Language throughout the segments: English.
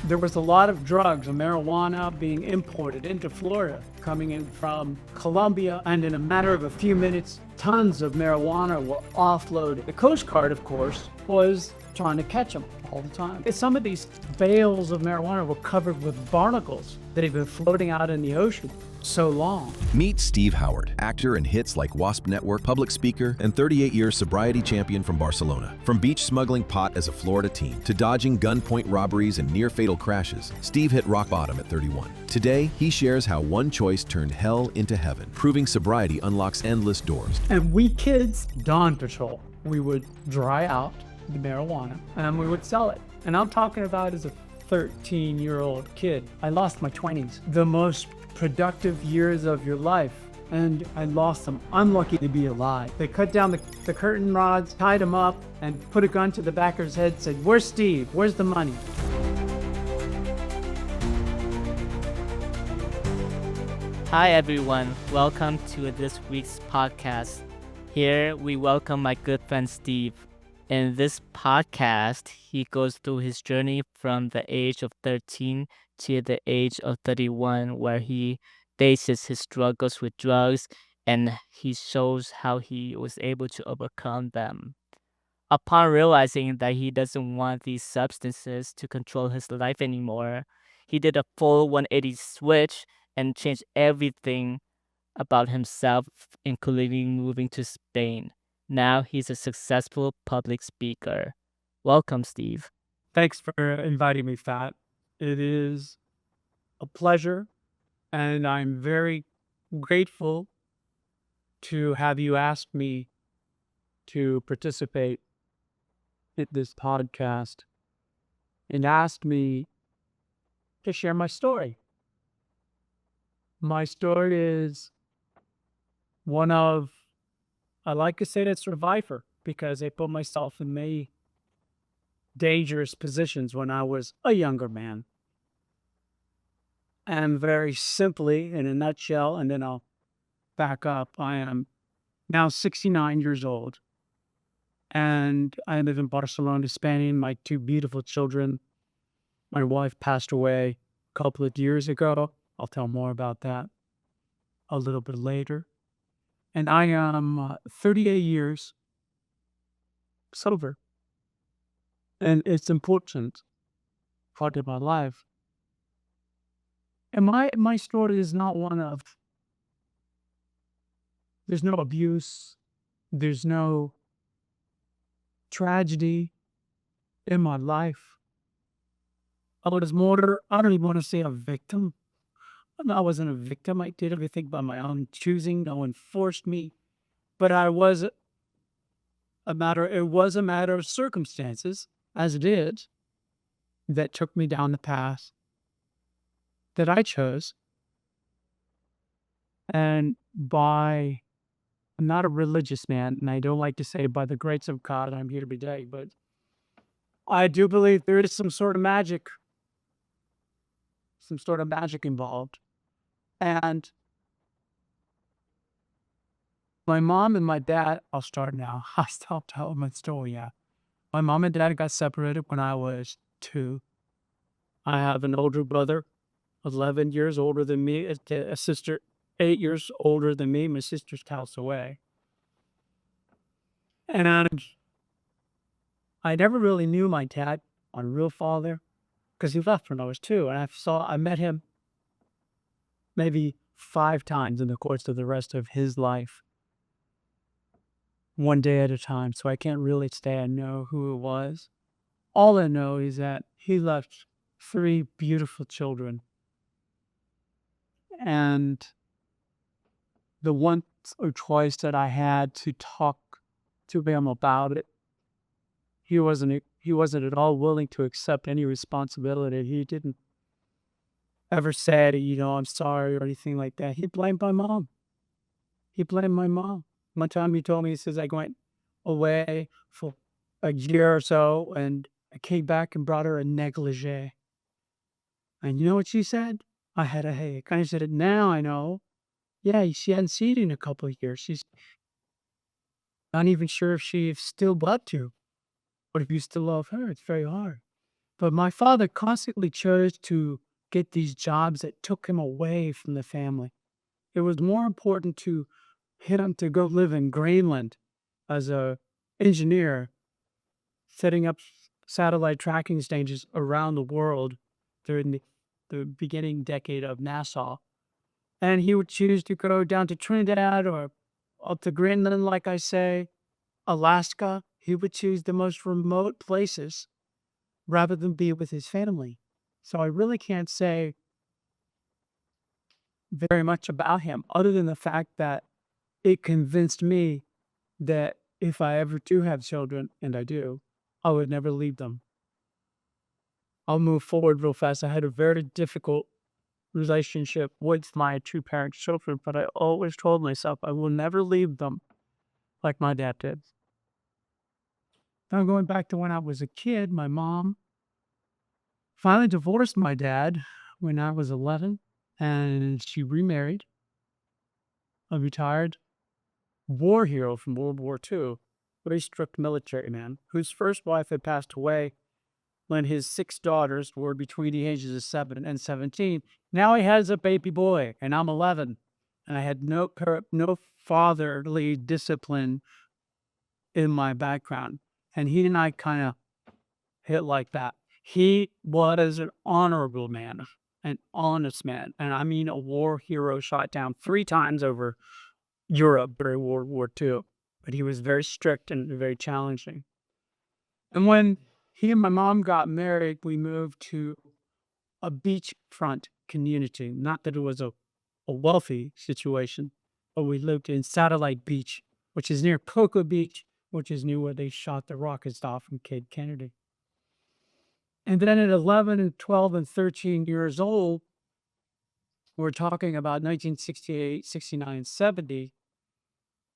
There was a lot of drugs and marijuana being imported into Florida, coming in from Colombia, and in a matter of a few minutes, tons of marijuana were offloaded. The Coast Guard, of course, was trying to catch them all the time. And some of these bales of marijuana were covered with barnacles that had been floating out in the ocean so long. Meet Steve Howard, actor in hits like Wasp Network, public speaker, and 38-year sobriety champion from Barcelona. From beach smuggling pot as a Florida teen to dodging gunpoint robberies and near-fatal crashes, Steve hit rock bottom at 31. Today, he shares how one choice turned hell into heaven, proving sobriety unlocks endless doors. And we kids, Dawn Patrol, we would dry out the marijuana and we would sell it. And I'm talking about as a 13-year-old kid. I lost my 20s, the most productive years of your life, and I lost them. I'm lucky to be alive. They cut down the curtain rods, tied him up, and put a gun to the back of his head, said, "Where's Steve? Where's the money?" Hi everyone, welcome to this week's podcast. Here we welcome my good friend Steve. In this podcast, he goes through his journey from the age of 13 to the age of 31, where he faces his struggles with drugs and he shows how he was able to overcome them. Upon realizing that he doesn't want these substances to control his life anymore, he did a full 180 switch and changed everything about himself, including moving to Spain. Now he's a successful public speaker. Welcome, Steve. Thanks for inviting me, Fat. It is a pleasure, and I'm very grateful to have you ask me to participate in this podcast and ask me to share my story. My story is one of, I like to say that survivor, because I put myself in many dangerous positions when I was a younger man. And very simply, in a nutshell, and then I'll back up, I am now 69 years old. And I live in Barcelona, Spain. My two beautiful children. My wife passed away a couple of years ago. I'll tell more about that a little bit later. And I am 38 years sober. And it's important part of my life. And my story is not one of, there's no abuse, there's no tragedy in my life. I was more, I don't even want to say a victim. I wasn't a victim. I did everything by my own choosing. No one forced me. But it was a matter of circumstances, as it is, that took me down the path that I chose. And I'm not a religious man, and I don't like to say by the grace of God I'm here today, but I do believe there is some sort of magic involved. And my mom and my dad, I'll start now. I stopped telling my story, yeah. My mom and dad got separated when I was 2. I have an older brother, 11 years older than me, a sister, 8 years older than me. My sister's passed away. And I never really knew my dad, my real father, because he left when I was 2. And I met him maybe 5 times in the course of the rest of his life, one day at a time. So I can't really say I know who it was. All I know is that he left 3 beautiful children. And the once or twice that I had to talk to him about it, he wasn't at all willing to accept any responsibility. He didn't ever say, I'm sorry or anything like that. He blamed my mom. One time he told me, he says, I went away for a year or so and I came back and brought her a negligee. And you know what she said? I had a headache. I said, now I know. Yeah, she hadn't seen it in a couple of years. She's not even sure if she still loved you or if you still love her. It's very hard. But my father constantly chose to get these jobs that took him away from the family. It was more important to him to go live in Greenland as a engineer, setting up satellite tracking stations around the world during the beginning decade of NASA. And he would choose to go down to Trinidad or up to Greenland, like I say, Alaska. He would choose the most remote places rather than be with his family. So I really can't say very much about him other than the fact that it convinced me that if I ever do have children, and I do, I would never leave them. I'll move forward real fast. I had a very difficult relationship with my two parent children, but I always told myself I will never leave them like my dad did. Now, going back to when I was a kid, my mom finally divorced my dad when I was 11, and she remarried a retired war hero from World War II, very strict military man, whose first wife had passed away when his six daughters were between the ages of 7 and 17. Now he has a baby boy, and I'm 11, and I had no fatherly discipline in my background. And he and I kind of hit like that. He was an honorable man, an honest man, and I mean a war hero shot down 3 times over Europe during World War II. But he was very strict and very challenging. And when he and my mom got married, we moved to a beachfront community. Not that it was a wealthy situation, but we lived in Satellite Beach, which is near Cocoa Beach, which is near where they shot the rockets off from Cape Kennedy. And then at 11 and 12 and 13 years old, we're talking about 1968, 69, 70,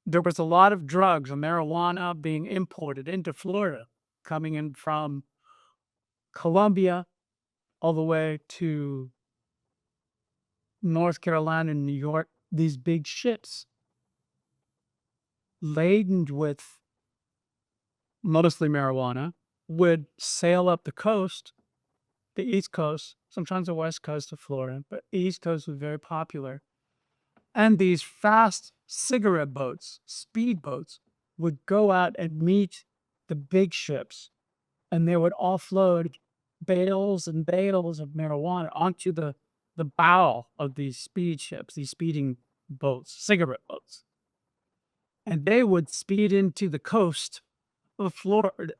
there was a lot of drugs and marijuana being imported into Florida, coming in from Colombia all the way to North Carolina and New York. These big ships laden with mostly marijuana would sail up the coast, the East Coast, sometimes the West Coast of Florida, but the East Coast was very popular. And these fast cigarette boats, speed boats, would go out and meet the big ships, and they would offload bales and bales of marijuana onto the bow of these speed ships, these speeding boats, cigarette boats. And they would speed into the coast of Florida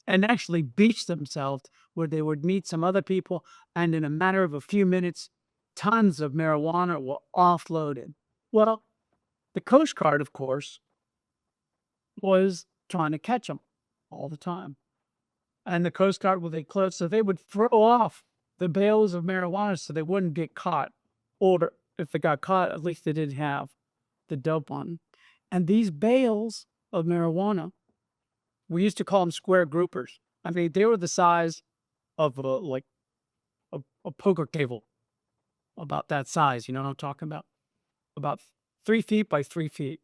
and actually beach themselves where they would meet some other people. And in a matter of a few minutes, tons of marijuana were offloaded. Well, the Coast Guard, of course, was trying to catch them all the time. And the Coast Guard, when they closed, so they would throw off the bales of marijuana so they wouldn't get caught. Or if they got caught, at least they didn't have the dope on. And these bales of marijuana, we used to call them square groupers. I mean, they were the size of a poker table, about that size. You know what I'm talking about? About 3 feet by 3 feet.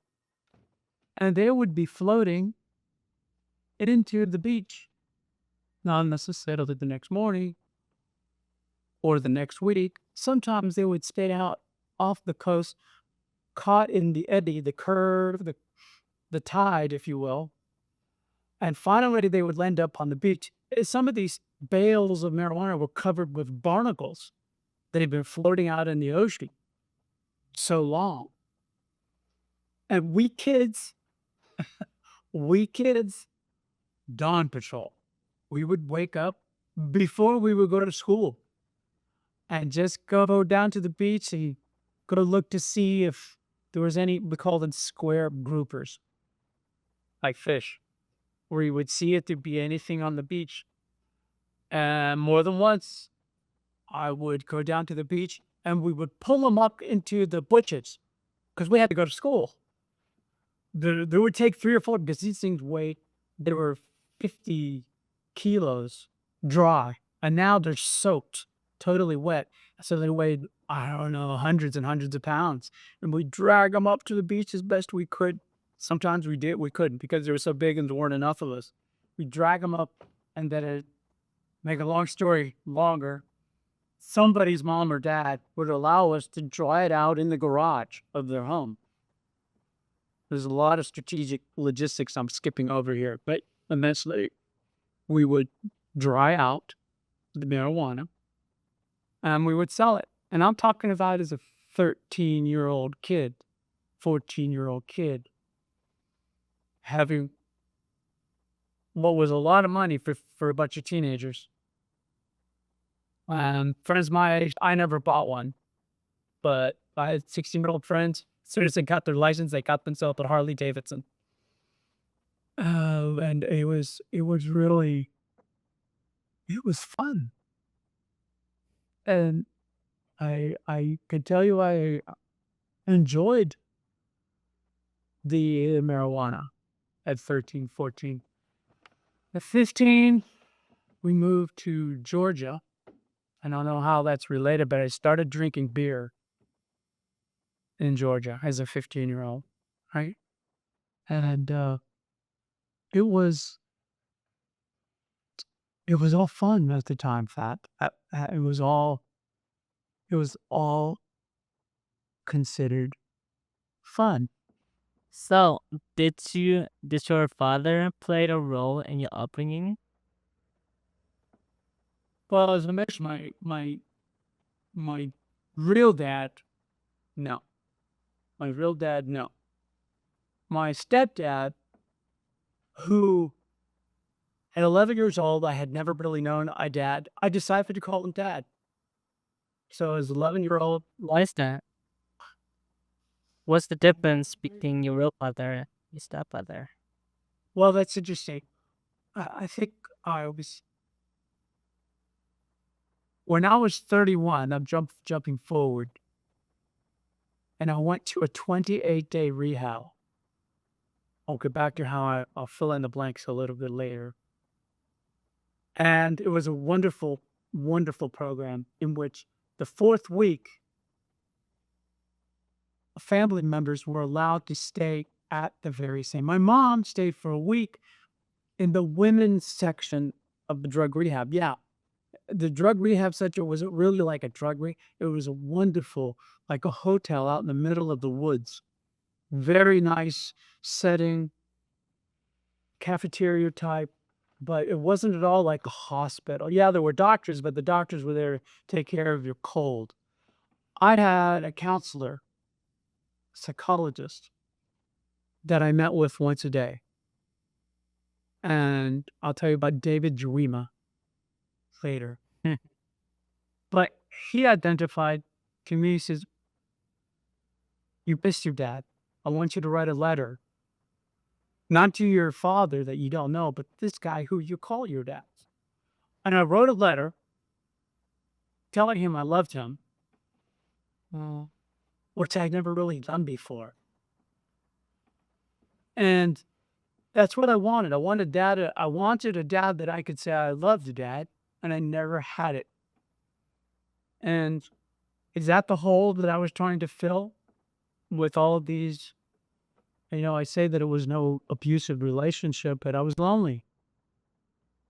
And they would be floating into the beach, not necessarily the next morning or the next week. Sometimes they would stay out off the coast, caught in the eddy, the curve, the tide, if you will. And finally, they would end up on the beach. Some of these bales of marijuana were covered with barnacles that had been floating out in the ocean so long. And we kids, dawn patrol. We would wake up before we would go to school and just go down to the beach and go look to see if there was any, we call them square groupers, like fish, where you would see if there'd be anything on the beach. And more than once, I would go down to the beach and we would pull them up into the bushes because we had to go to school. There would take 3 or 4 because these things weighed, they were 50 kilos dry, and now they're soaked, totally wet. So they weighed, I don't know, hundreds and hundreds of pounds. And we drag them up to the beach as best we could. Sometimes we couldn't because they were so big and there weren't enough of us. We drag them up, and then at make a long story longer, somebody's mom or dad would allow us to dry it out in the garage of their home. There's a lot of strategic logistics I'm skipping over here, but eventually we would dry out the marijuana and we would sell it. And I'm talking about as a 13-year-old kid, 14-year-old kid, having what was a lot of money for a bunch of teenagers. Friends my age, I never bought one, but I had 16-year-old friends. As soon as they got their license, they got themselves a Harley Davidson. And it was really, it was fun. And I could tell you I enjoyed the marijuana at 13, 14. At 15, we moved to Georgia. I don't know how that's related, but I started drinking beer in Georgia as a 15-year-old, right? And it was it was all fun at the time, Fat. It was all considered fun. So, did your father play a role in your upbringing? Well, as I mentioned, my real dad, no. My real dad, no. My stepdad, who at 11 years old, I had never really known a dad. I decided to call him dad. So as 11-year-old, Why is that? What's the difference between your real father and your stepfather? well, that's interesting. I think I was when I was 31. I'm jumping forward, and I went to a 28-day rehab. I'll get back to how I'll fill in the blanks a little bit later. And it was a wonderful, wonderful program in which the fourth week, family members were allowed to stay at the very same. My mom stayed for a week in the women's section of the drug rehab. Yeah, the drug rehab center wasn't really like a it was a wonderful, like a hotel out in the middle of the woods. Very nice setting, cafeteria type, but it wasn't at all like a hospital. Yeah, there were doctors, but the doctors were there to take care of your cold. I had a counselor, psychologist that I met with once a day. And I'll tell you about David Jurema later. But he identified to me, he says, "You missed your dad. I want you to write a letter, not to your father that you don't know, but this guy who you call your dad." And I wrote a letter telling him I loved him, which I'd never really done before. And that's what I wanted. I wanted a dad that I could say I loved dad, and I never had it. And is that the hole that I was trying to fill with all of these? I say that it was no abusive relationship, but I was lonely.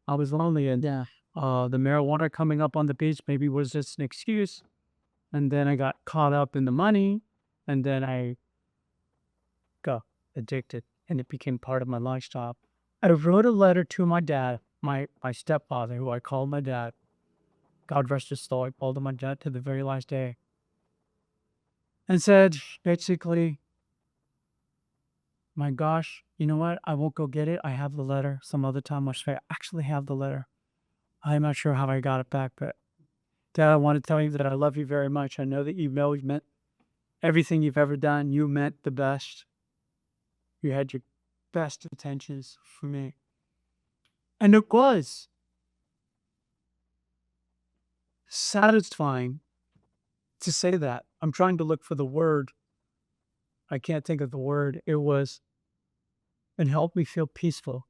I was lonely, and Yeah. the marijuana coming up on the beach maybe was just an excuse. And then I got caught up in the money, and then I got addicted, and it became part of my lifestyle. I wrote a letter to my dad, my stepfather, who I called my dad. God rest his soul. I called him my dad to the very last day, and said basically, "My gosh, you know what? I won't go get it. I have the letter. Some other time I'll show you. I actually have the letter. I'm not sure how I got it back, but Dad, I want to tell you that I love you very much. I know that you've always meant everything you've ever done. You meant the best. You had your best intentions for me." And it was satisfying to say that. I'm trying to look for the word. I can't think of the word. It helped me feel peaceful.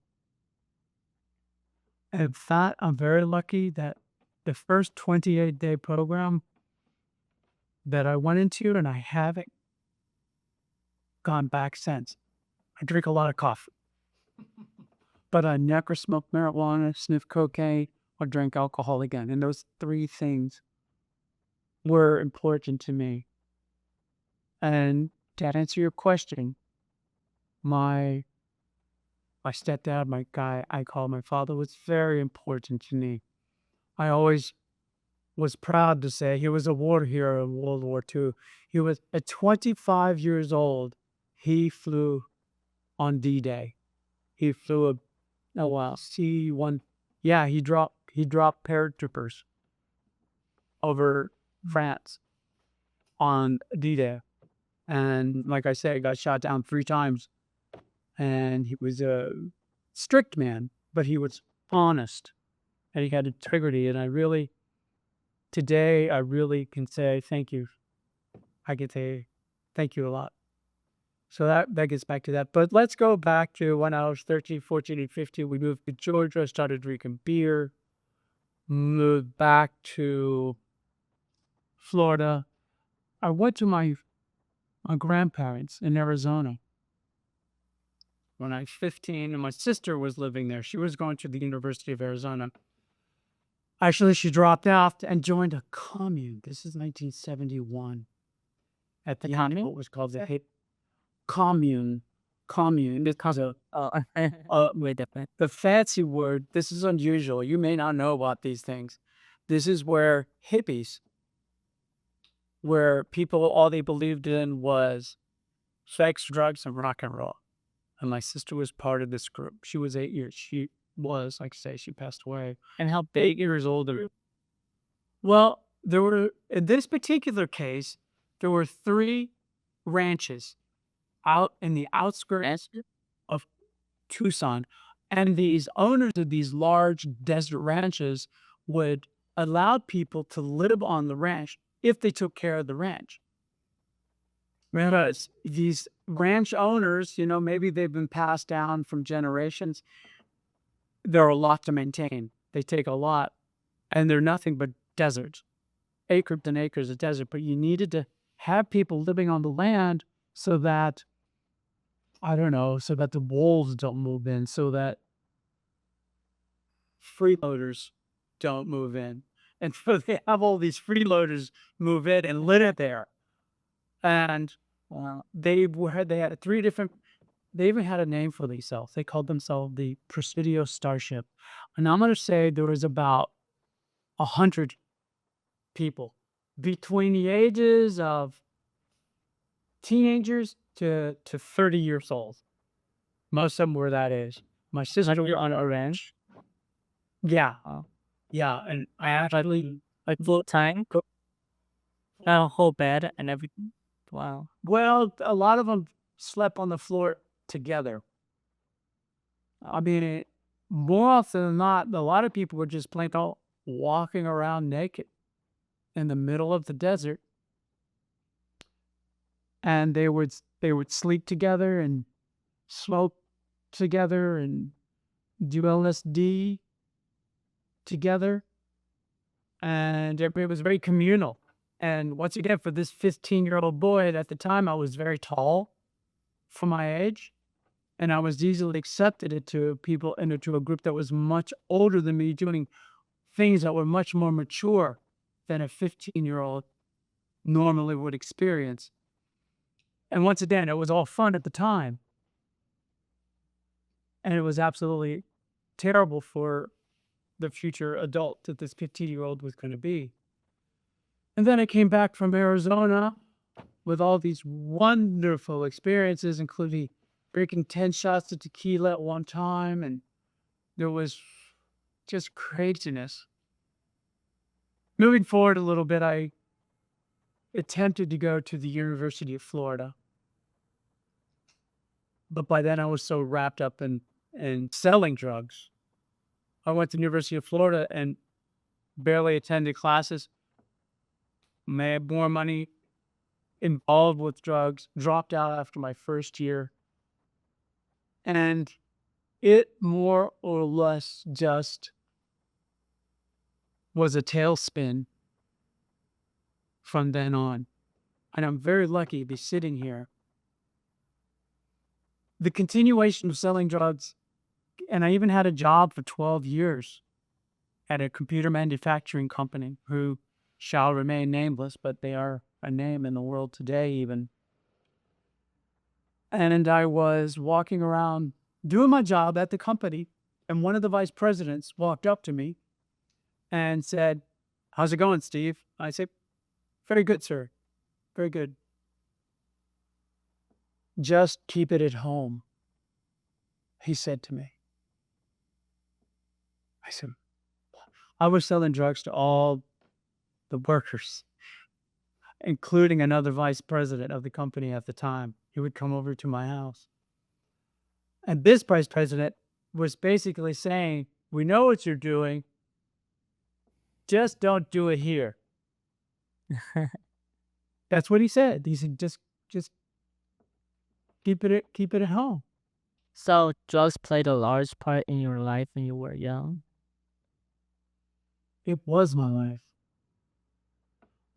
And in fact, I'm very lucky that the first 28-day program that I went into, and I haven't gone back since. I drink a lot of coffee, but I never smoked marijuana, sniffed cocaine, or drank alcohol again. And those three things were important to me. And to answer your question, my stepdad, my guy I call my father, was very important to me. I always was proud to say he was a war hero in World War II. He was at 25 years old. He flew on D-Day. He flew a wow. C-1. Yeah, he dropped paratroopers over France on D-Day. And like I said, got shot down 3 times. And he was a strict man, but he was honest and he had integrity. And today, I really can say thank you. I can say thank you a lot. So that gets back to that. But let's go back to when I was 13, 14, and 15. We moved to Georgia, started drinking beer, moved back to Florida. I went to my grandparents in Arizona when I was 15, and my sister was living there. She was going to the University of Arizona. Actually, she dropped out and joined a commune. This is 1971. At the end, what was called the commune. Commune. Because Wait a minute. the fancy word, this is unusual. You may not know about these things. This is where hippies, where people, all they believed in was sex, drugs, and rock and roll. And my sister was part of this group. She was 8 years. She was, like I say, she passed away. And how 8 years older. Well, in this particular case, there were 3 ranches out in the outskirts of Tucson. And these owners of these large desert ranches would allow people to live on the ranch if they took care of the ranch. Whereas these ranch owners, maybe they've been passed down from generations. They're a lot to maintain. They take a lot, and they're nothing but deserts, acres and acres of desert. But you needed to have people living on the land so that, so that the wolves don't move in, so that freeloaders don't move in. And so they have all these freeloaders move in and live there. And they had 3 different, they even had a name for themselves. They called themselves the Presidio Starship. And I'm going to say there was about 100 people between the ages of teenagers to 30 years old. Most of them were that age. My sister was on a ranch. Yeah. Yeah. And I actually, Like full time? Not a whole bed and everything? Wow. well, a lot of them slept on the floor together. I mean, more often than not, a lot of people were just plain old walking around naked in the middle of the desert, and they would sleep together and smoke together and do LSD together, and it was very communal. And once again, for this 15-year-old boy, at the time I was very tall for my age, and I was easily accepted into a group that was much older than me, doing things that were much more mature than a 15-year-old normally would experience. And once again, it was all fun at the time. And it was absolutely terrible for the future adult that this 15-year-old was going to be. And then I came back from Arizona with all these wonderful experiences, including drinking 10 shots of tequila at one time. And there was just craziness. Moving forward a little bit, I attempted to go to the University of Florida. But by then I was so wrapped up in selling drugs. I went to the University of Florida and barely attended classes, made more money, involved with drugs, dropped out after my first year. And it more or less just was a tailspin from then on. And I'm very lucky to be sitting here. The continuation of selling drugs, and I even had a job for 12 years at a computer manufacturing company who shall remain nameless, but they are a name in the world today even. And I was walking around doing my job at the company, and one of the vice presidents walked up to me and said, "How's it going, Steve?" I said, "Very good, sir. Very good." "Just keep it at home," he said to me. I said, I was selling drugs to all the workers, including another vice president of the company at the time. He would come over to my house. And this vice president was basically saying, "We know what you're doing. Just don't do it here." That's what he said. He said, just keep it at home. So drugs played a large part in your life when you were young. It was my life.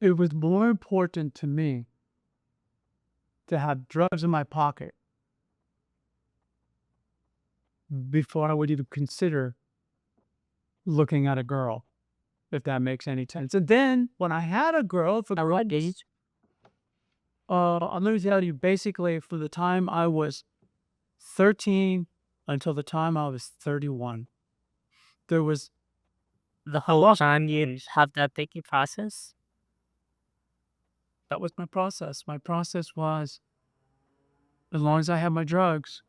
It was more important to me to have drugs in my pocket before I would even consider looking at a girl, if that makes any sense. And then when I had a girl, At what age? let me tell you, basically, for the time I was 13 until the time I was 31, there was The whole time you have that thinking process? that was my process. My process was, as long as I had my drugs,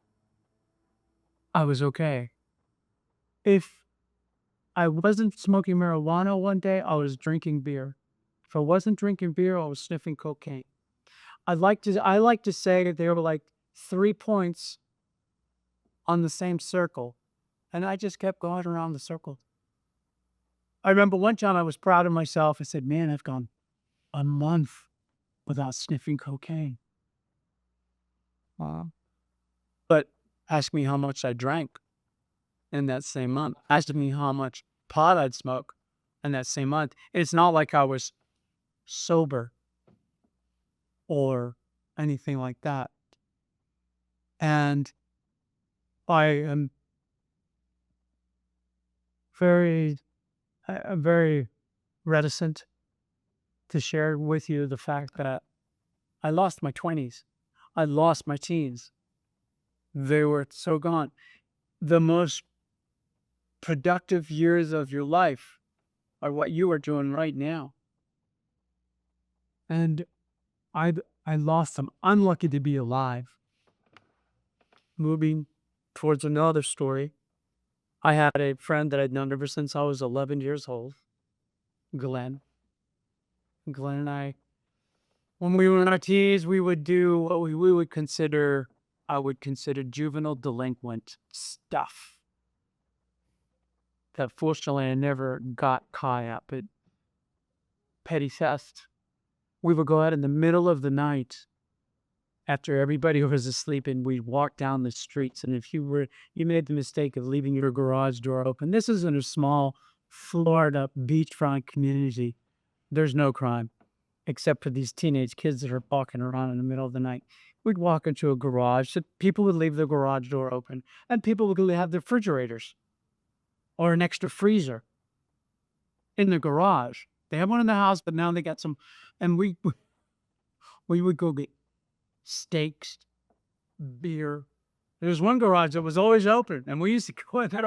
I was okay. If I wasn't smoking marijuana one day, I was drinking beer. If I wasn't drinking beer, I was sniffing cocaine. I like to say that there were like 3 points on the same circle, and I just kept going around the circle. I remember one time I was proud of myself. I said, "Man, I've gone a month without sniffing cocaine." Wow. But ask me how much I drank in that same month. Ask me how much pot I'd smoke in that same month. It's not like I was sober or anything like that. And I am very reticent to share with you the fact that I lost my 20s. I lost my teens. They were so gone. The most productive years of your life are what you are doing right now. And I I lost them. I'm lucky to be alive. Moving towards another story, I had a friend that I'd known ever since I was 11 years old, Glenn. Glenn and I, when we were in our teens, we would do what we would consider, I would consider juvenile delinquent stuff that fortunately I never got caught at, but petty theft. We would go out in the middle of the night after everybody was asleep and we'd walk down the streets. And if you made the mistake of leaving your garage door open, this is in a small Florida beachfront community. There's no crime except for these teenage kids that are walking around in the middle of the night. We'd walk into a garage. So people would leave their garage door open and people would have their refrigerators or an extra freezer in the garage. They have one in the house, but now they got some. And we would go get steaks, beer. There was one garage that was always open, and we used to go in there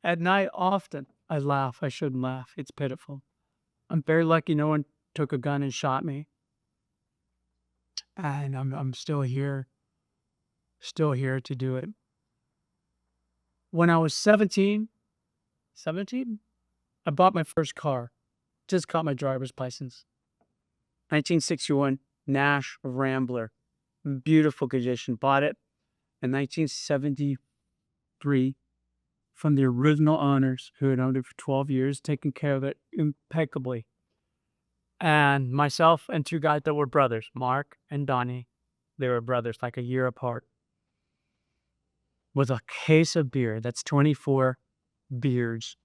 at night often. I laugh. I shouldn't laugh. It's pitiful. I'm very lucky no one took a gun and shot me. And I'm still here to do it. When I was 17, I bought my first car. Just got my driver's license. 1961 Nash Rambler. Beautiful condition. Bought it in 1973 from the original owners who had owned it for 12 years, taking care of it impeccably. And myself and 2 guys that were brothers, Mark and Donnie, they were brothers, like a year apart, with a case of beer. That's 24 beers.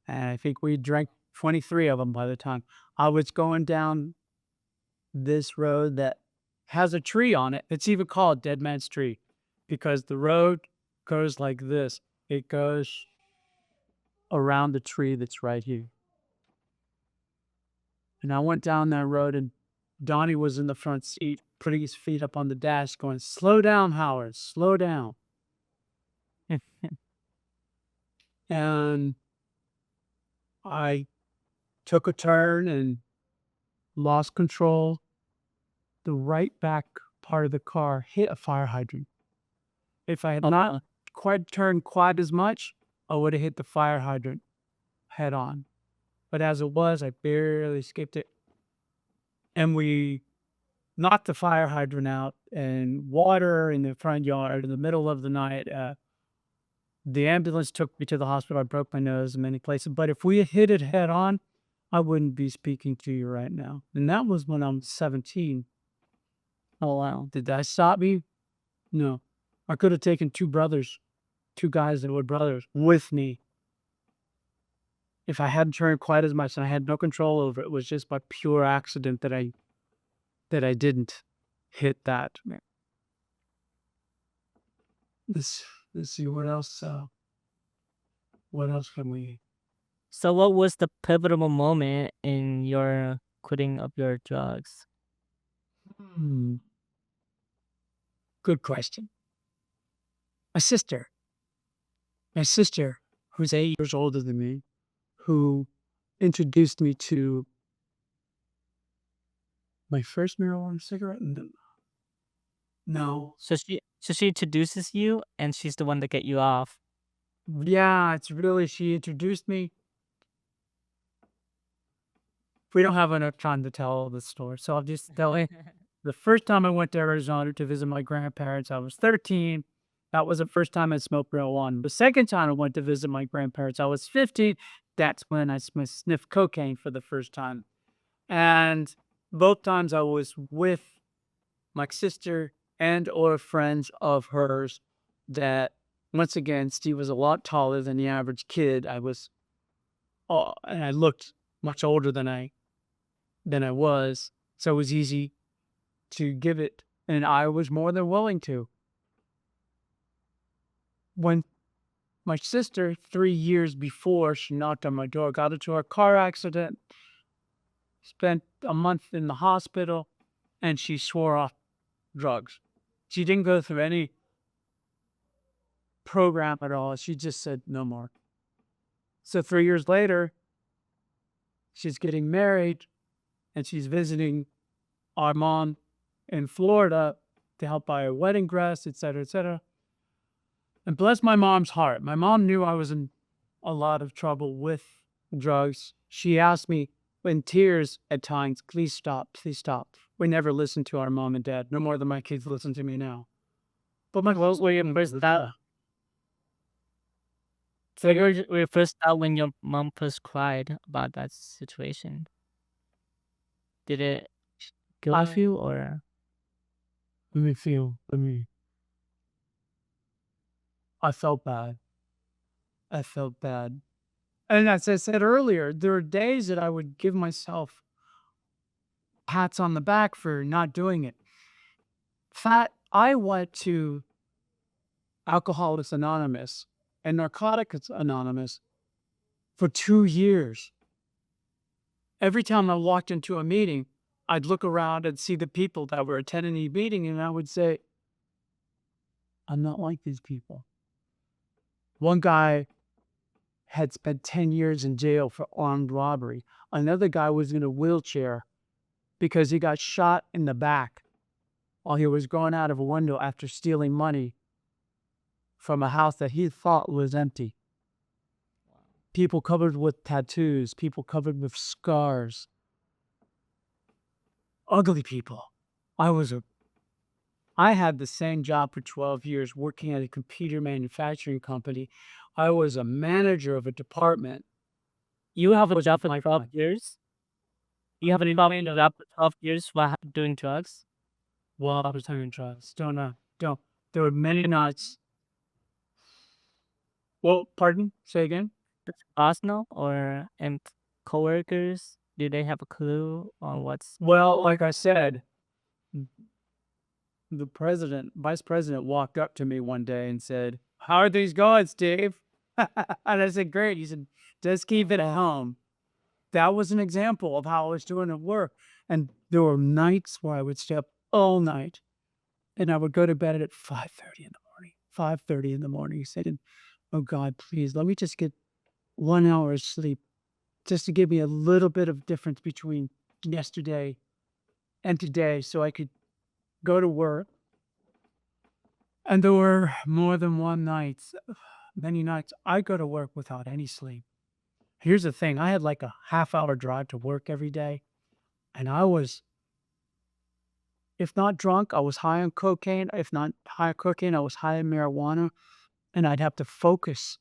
And I think we drank 23 of them by the time. I was going down this road that has a tree on it. It's even called Dead Man's Tree because the road goes like this. It goes around the tree that's right here. And I went down that road, and Donnie was in the front seat, putting his feet up on the dash, going, "Slow down, Howard, slow down." And I took a turn and lost control. The right back part of the car hit a fire hydrant. If I had not quite turned quite as much, I would have hit the fire hydrant head on. But as it was, I barely escaped it. And we knocked the fire hydrant out, and water in the front yard in the middle of the night. The ambulance took me to the hospital. I broke my nose in many places. But if we had hit it head on, I wouldn't be speaking to you right now. And that was when I was 17. Oh, wow. Did that stop me? No. I could have taken two guys that were brothers with me. If I hadn't turned quite as much and I had no control over it, it was just by pure accident that I didn't hit that. Let's see what else can we. So what was the pivotal moment in your quitting of your drugs? Good question. My sister, who's 8 years older than me, who introduced me to my first marijuana cigarette. No. So she introduces you, and she's the one that get you off. Yeah, it's really, she introduced me. We don't have enough time to tell the story, so I'll just tell it. The first time I went to Arizona to visit my grandparents, I was 13. That was the first time I smoked marijuana. The second time I went to visit my grandparents, I was 15. That's when I sniffed cocaine for the first time. And both times I was with my sister and or friends of hers that, once again, Steve was a lot taller than the average kid. And I looked much older than I was. So it was easy to give it, and I was more than willing to. When my sister, 3 years before she knocked on my door, got into a car accident, spent a month in the hospital, and she swore off drugs. She didn't go through any program at all. She just said no more. So 3 years later, she's getting married, and she's visiting our mom in Florida to help buy a wedding dress, et cetera, et cetera. And bless my mom's heart. My mom knew I was in a lot of trouble with drugs. She asked me in tears at times, "Please stop, please stop." We never listened to our mom and dad, no more than my kids listen to me now. But my What were your first thought? So your first thought when your mom first cried about that situation? Did it kill you, or? Let me feel. I felt bad. And as I said earlier, there are days that I would give myself pats on the back for not doing it. I went to Alcoholics Anonymous and Narcotics Anonymous for 2 years. Every time I walked into a meeting, I'd look around and see the people that were attending the meeting, and I would say, I'm not like these people. One guy had spent 10 years in jail for armed robbery. Another guy was in a wheelchair because he got shot in the back while he was going out of a window after stealing money from a house that he thought was empty. People covered with tattoos, people covered with scars. Ugly people. I had the same job for 12 years working at a computer manufacturing company. I was a manager of a department. You have a job for 12 years? You have a job for 12 years while doing drugs? Well, I was doing drugs. Don't. There were many nights. Well, pardon? Say again? Does boss know, or and coworkers? Do they have a clue on what's? Well, like I said, vice president walked up to me one day and said, "How are these going, Steve?" And I said, great. He said, just keep it at home. That was an example of how I was doing at work. And there were nights where I would stay up all night and I would go to bed at 5:30 in the morning. 5:30 in the morning. He said, oh God, please let me just get 1 hour of sleep just to give me a little bit of difference between yesterday and today so I could go to work. And there were more than one nights, many nights I go to work without any sleep. Here's the thing, I had like a half-hour drive to work every day, and I was, if not drunk, I was high on cocaine. If not high on cocaine, I was high on marijuana, and I'd have to focus.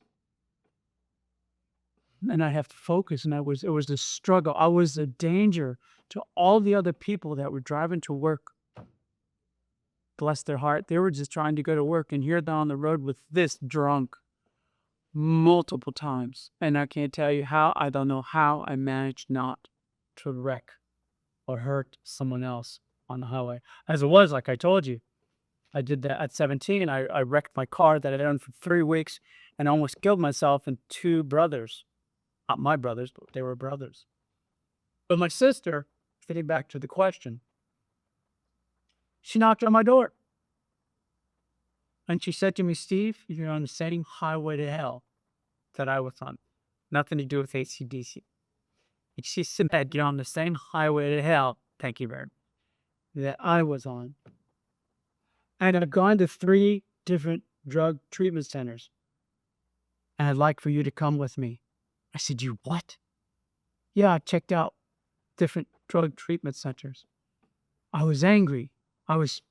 And I have to focus, and it was a struggle. I was a danger to all the other people that were driving to work. Bless their heart, they were just trying to go to work, and here they're on the road with this drunk multiple times. And I can't tell you how, I don't know how I managed not to wreck or hurt someone else on the highway. As it was, like I told you, I did that at 17. I wrecked my car that I'd owned for 3 weeks and almost killed myself and two brothers. Not my brothers, but they were brothers. But my sister, getting back to the question, she knocked on my door. And she said to me, Steve, you're on the same highway to hell that I was on. Nothing to do with ACDC. And she said, you're on the same highway to hell, thank you very much, that I was on. And I've gone to 3 different drug treatment centers. And I'd like for you to come with me. I said, you what? Yeah, I checked out different drug treatment centers. I was angry. I was,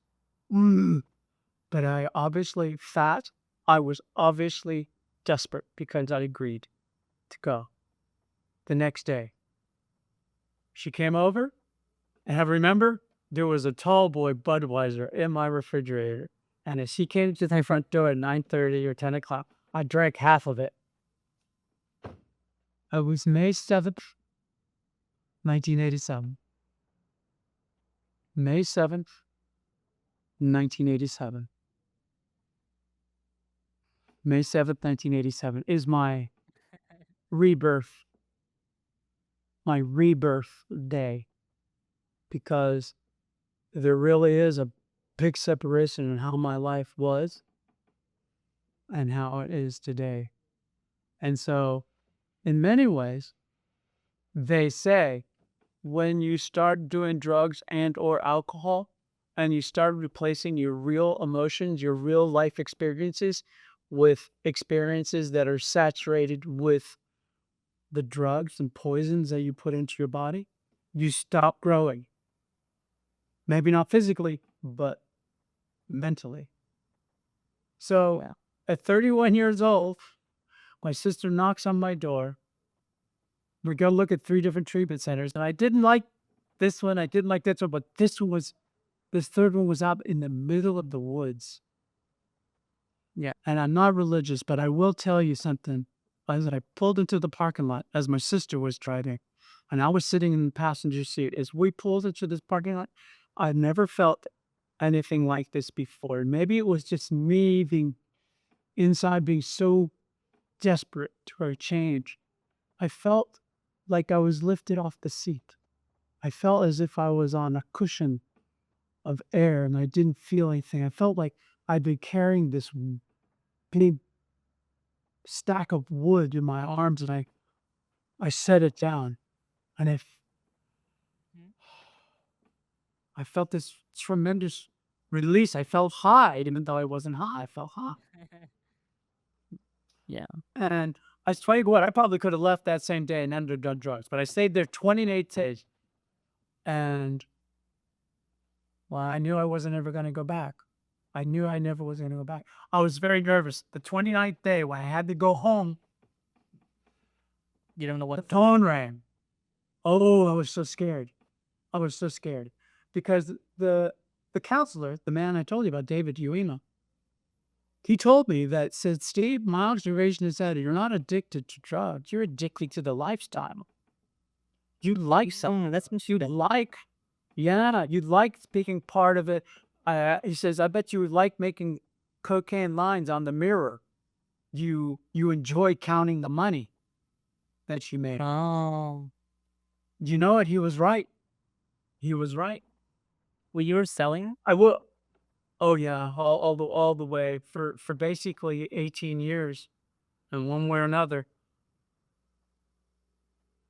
but I obviously fat. I was obviously desperate because I agreed to go. The next day, she came over, and I remember there was a tall boy Budweiser in my refrigerator. And as she came to my front door at 9:30 or 10 o'clock, I drank half of it. It was May 7th, 1987. May 7th, 1987. May 7th, 1987 is my rebirth day, because there really is a big separation in how my life was and how it is today. And so, in many ways, they say when you start doing drugs and or alcohol and you start replacing your real emotions, your real life experiences with experiences that are saturated with the drugs and poisons that you put into your body, you stop growing. Maybe not physically, but mentally. So Yeah. at 31 years old, my sister knocks on my door. We go look at 3 different treatment centers, and I didn't like this one, I didn't like this one, but this third one was out in the middle of the woods. Yeah. And I'm not religious, but I will tell you something. As I pulled into the parking lot, as my sister was driving, and I was sitting in the passenger seat, as we pulled into this parking lot, I've never felt anything like this before. Maybe it was just me being inside, being so desperate for a change. I felt like I was lifted off the seat. I felt as if I was on a cushion of air and I didn't feel anything. I felt like I'd been carrying this big stack of wood in my arms, and I set it down, and I felt this tremendous release. I felt high, even though I wasn't high. I felt high. Yeah. And I tell you what, I probably could have left that same day and ended done drugs, but I stayed there 28 days. And well, I knew I wasn't ever going to go back. I knew I never was going to go back. I was very nervous. The 29th day when I had to go home, You don't know the what. phone rang. Oh, I was so scared. I was so scared because the counselor, the man I told you about, David Uema, he told me that, said, Steve, my observation is that you're not addicted to drugs. You're addicted to the lifestyle. You like something. That's what you You like being part of it. He says, I bet you would like making cocaine lines on the mirror. you enjoy counting the money that she made. Oh, You know what? He was right. He was right. well, you were selling? I will. Oh yeah, all the way for basically 18 years, in one way or another.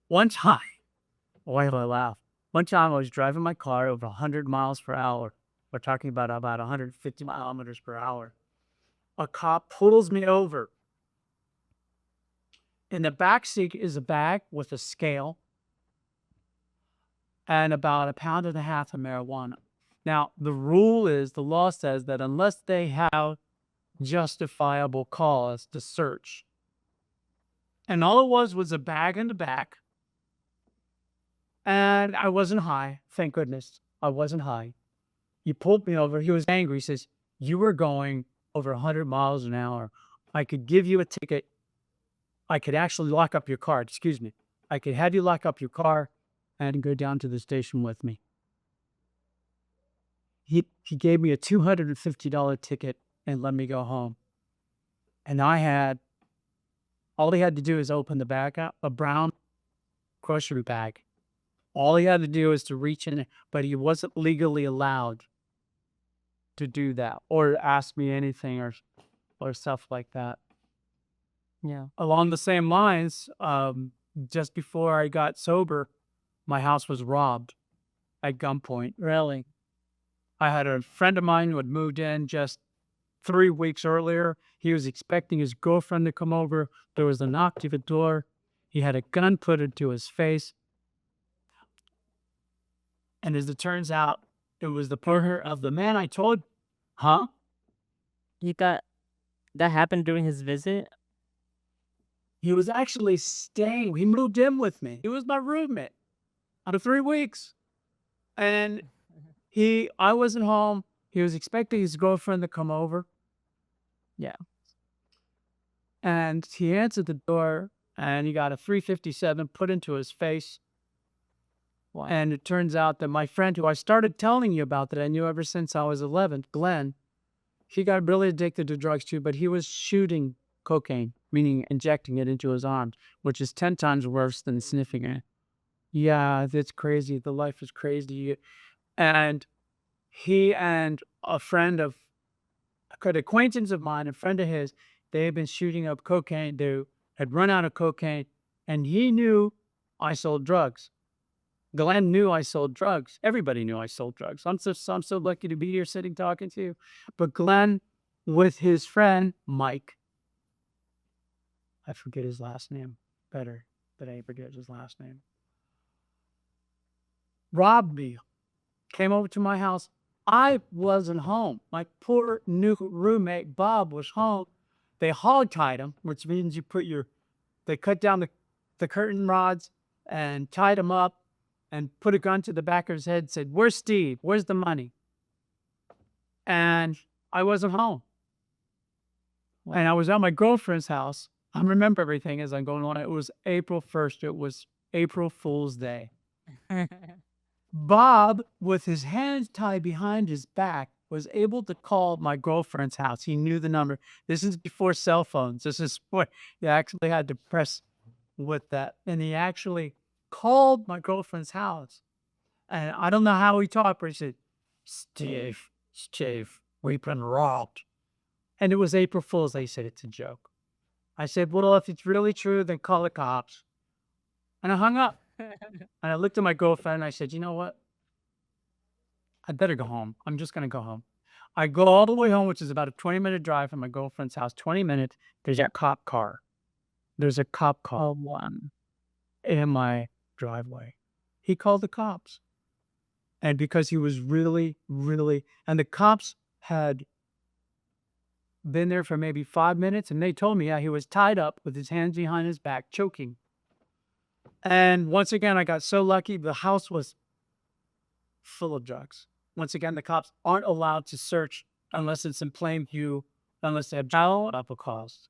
One time, why do I laugh? One time I was driving my car over 100 miles per hour. We're talking about 150 kilometers per hour. A cop pulls me over. In the back seat is a bag with a scale and about 1.5 pounds of marijuana. Now, the law says that unless they have justifiable cause to search, and all it was a bag in the back, and I wasn't high. Thank goodness I wasn't high. He pulled me over. He was angry. He says, "You were going over 100 miles an hour. I could give you a ticket. I could actually lock up your car. Excuse me. I could have you lock up your car and go down to the station with me." He gave me a $250 ticket and let me go home. And all he had to do is open the bag up, a brown grocery bag. All he had to do is to reach in, but he wasn't legally allowed to do that or ask me anything or stuff like that. Yeah. Along the same lines, just before I got sober, my house was robbed at gunpoint. Really? I had a friend of mine who had moved in just 3 weeks earlier. He was expecting his girlfriend to come over. There was a knock to the door. He had a gun put into his face. And as it turns out, it was the partner of the man I told. Huh? You got that happened during his visit? He was actually staying. He moved in with me. He was my roommate out of 3 weeks. And I wasn't home. He was expecting his girlfriend to come over. Yeah. And he answered the door and he got a 357 put into his face. Wow. And it turns out that my friend who I started telling you about that I knew ever since I was 11, Glenn, he got really addicted to drugs too, but he was shooting cocaine, meaning injecting it into his arms, which is 10 times worse than sniffing it. Yeah, that's crazy. The life is crazy. And he and a friend of, an acquaintance of mine, a friend of his, they had been shooting up cocaine. They had run out of cocaine, and he knew I sold drugs. Glenn knew I sold drugs. Everybody knew I sold drugs. I'm so lucky to be here sitting talking to you. But Glenn, with his friend Mike, I forget his last name better than I forget his last name, robbed me, came over to my house. I wasn't home. My poor new roommate, Bob, was home. They hog-tied him, which means they cut down the curtain rods and tied him up and put a gun to the back of his head and said, "Where's Steve? Where's the money?" And I wasn't home. And I was at my girlfriend's house. I remember everything as I'm going on. It was April 1st. It was April Fool's Day. Bob, with his hands tied behind his back, was able to call my girlfriend's house. He knew the number. This is before cell phones. This is what you actually had to press with that. And he actually called my girlfriend's house. And I don't know how he talked, but he said, Steve, we've been robbed." And it was April Fool's. They said, "It's a joke." I said, "Well, if it's really true, then call the cops." And I hung up. And I looked at my girlfriend and I said, "You know what? I better go home. I'm just going to go home." I go all the way home, which is about a 20-minute drive from my girlfriend's house. 20 minutes. There's a cop car. There's a cop car in my driveway. He called the cops. And because he was really, and the cops had been there for maybe 5 minutes, and they told me, yeah, he was tied up with his hands behind his back, choking. And once again, I got so lucky. The house was full of drugs. Once again, the cops aren't allowed to search unless it's in plain view, unless they have a cause.